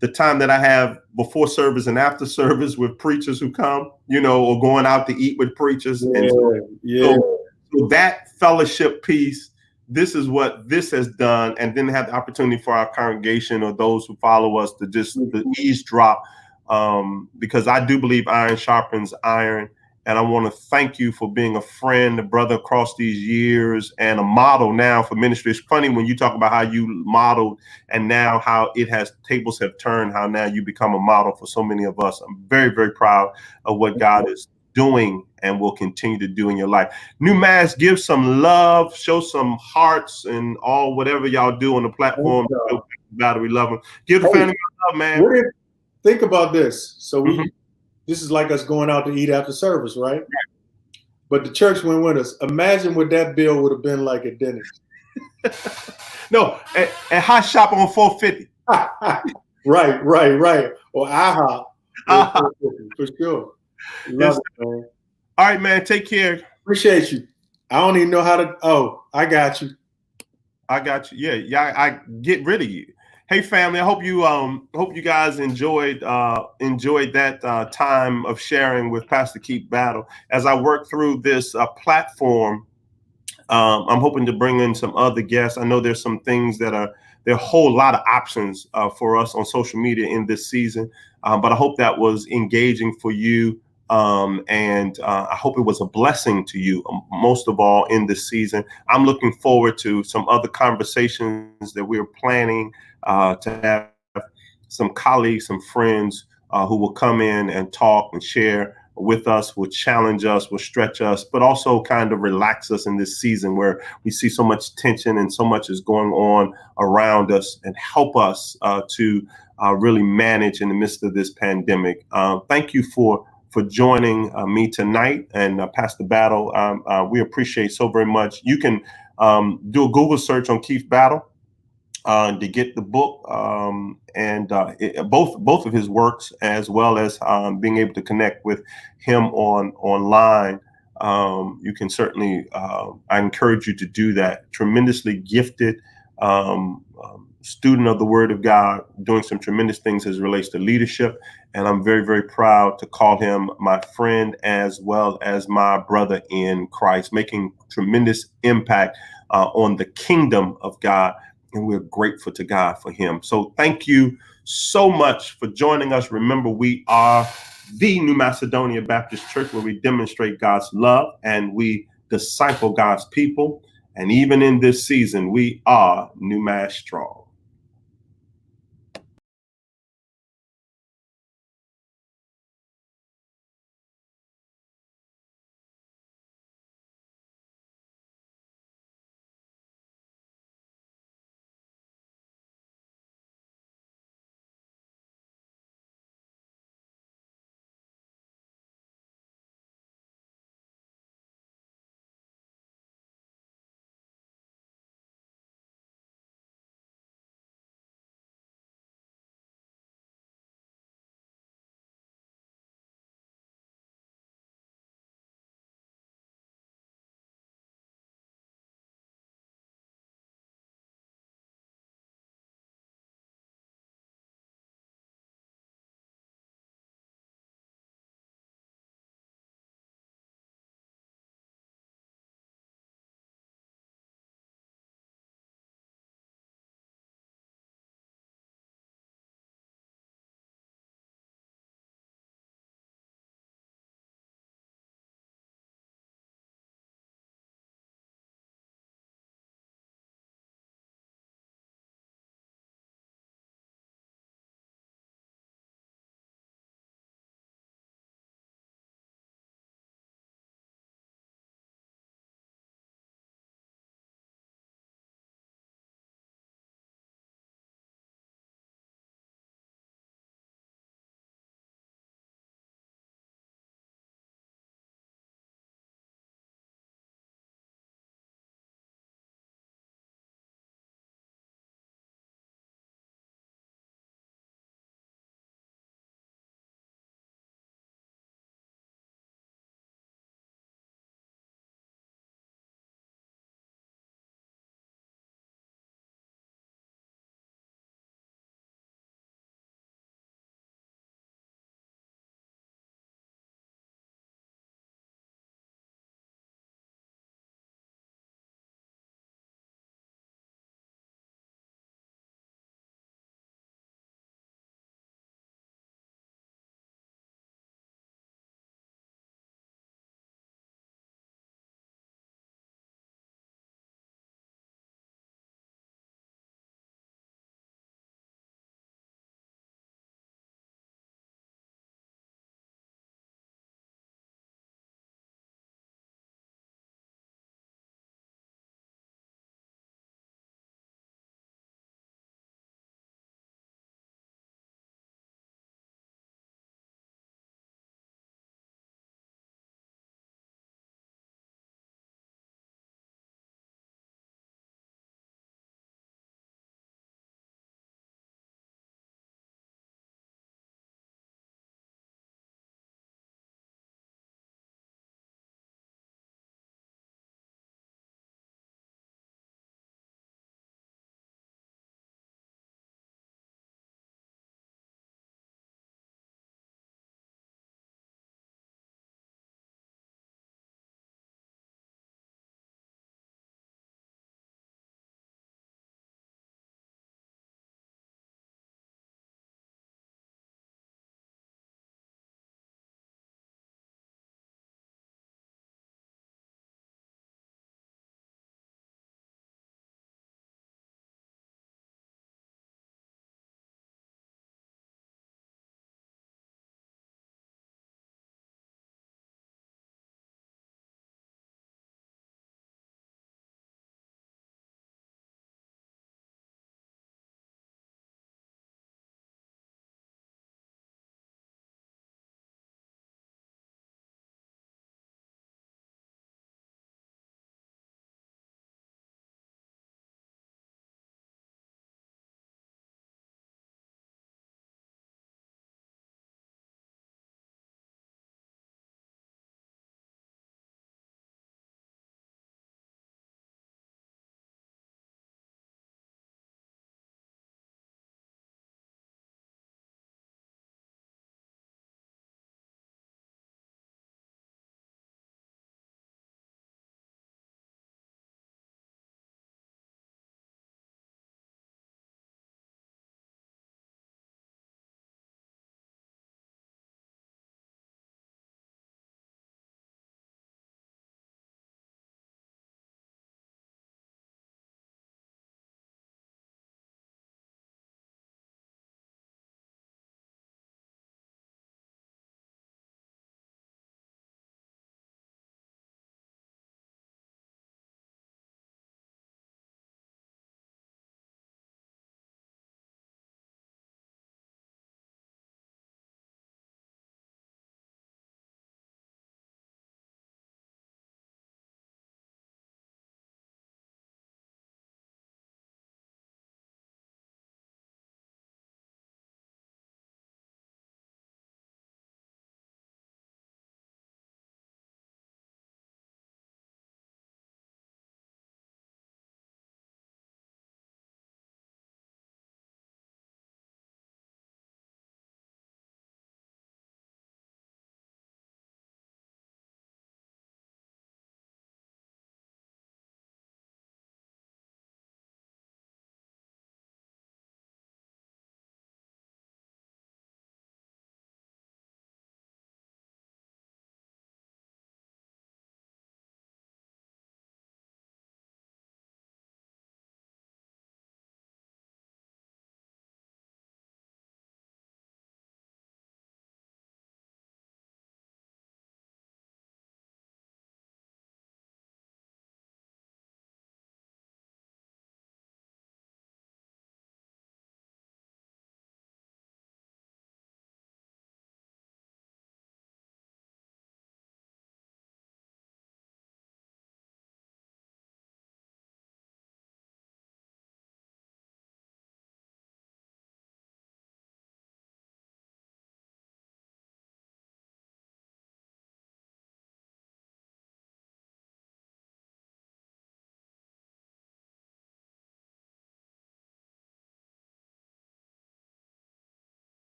the time that I have before service and after service with preachers who come, or going out to eat with preachers. So that fellowship piece, this is what this has done, and then have the opportunity for our congregation or those who follow us to just to eavesdrop, because I do believe iron sharpens iron. And I want to thank you for being a friend, a brother across these years, and a model now for ministry. It's funny when you talk about how you modeled and now how tables have turned, how now you become a model for so many of us. I'm very, very proud of what God is doing and will continue to do in your life. New Mass, give some love, show some hearts and all whatever y'all do on the platform. We love them. Give the family love, man. Think about this. So this is like us going out to eat after service, right? But the church went with us. Imagine what that bill would have been like at Denny's. No, at Hot Shop on 450. Right. Or IHOP. For sure. Love it, man. All right, man. Take care. Appreciate you. I don't even know how to. Oh, I got you. Yeah. I get rid of you. Hey, family. I hope you guys enjoyed that time of sharing with Pastor Keith Battle. As I work through this platform, I'm hoping to bring in some other guests. I know there's some things there are a whole lot of options for us on social media in this season, but I hope that was engaging for you. And I hope it was a blessing to you, most of all in this season. I'm looking forward to some other conversations that we're planning to have some colleagues, some friends who will come in and talk and share with us, will challenge us, will stretch us, but also kind of relax us in this season where we see so much tension and so much is going on around us, and help us to really manage in the midst of this pandemic. Thank you for joining me tonight, and Pastor Battle. We appreciate so very much. You can do a Google search on Keith Battle to get the book and both of his works, as well as being able to connect with him online. You can certainly, I encourage you to do that. Tremendously gifted, student of the Word of God, doing some tremendous things as it relates to leadership. And I'm very, very proud to call him my friend as well as my brother in Christ, making tremendous impact on the kingdom of God. And we're grateful to God for him. So thank you so much for joining us. Remember, we are the New Macedonia Baptist Church, where we demonstrate God's love and we disciple God's people. And even in this season, we are New Mass Strong.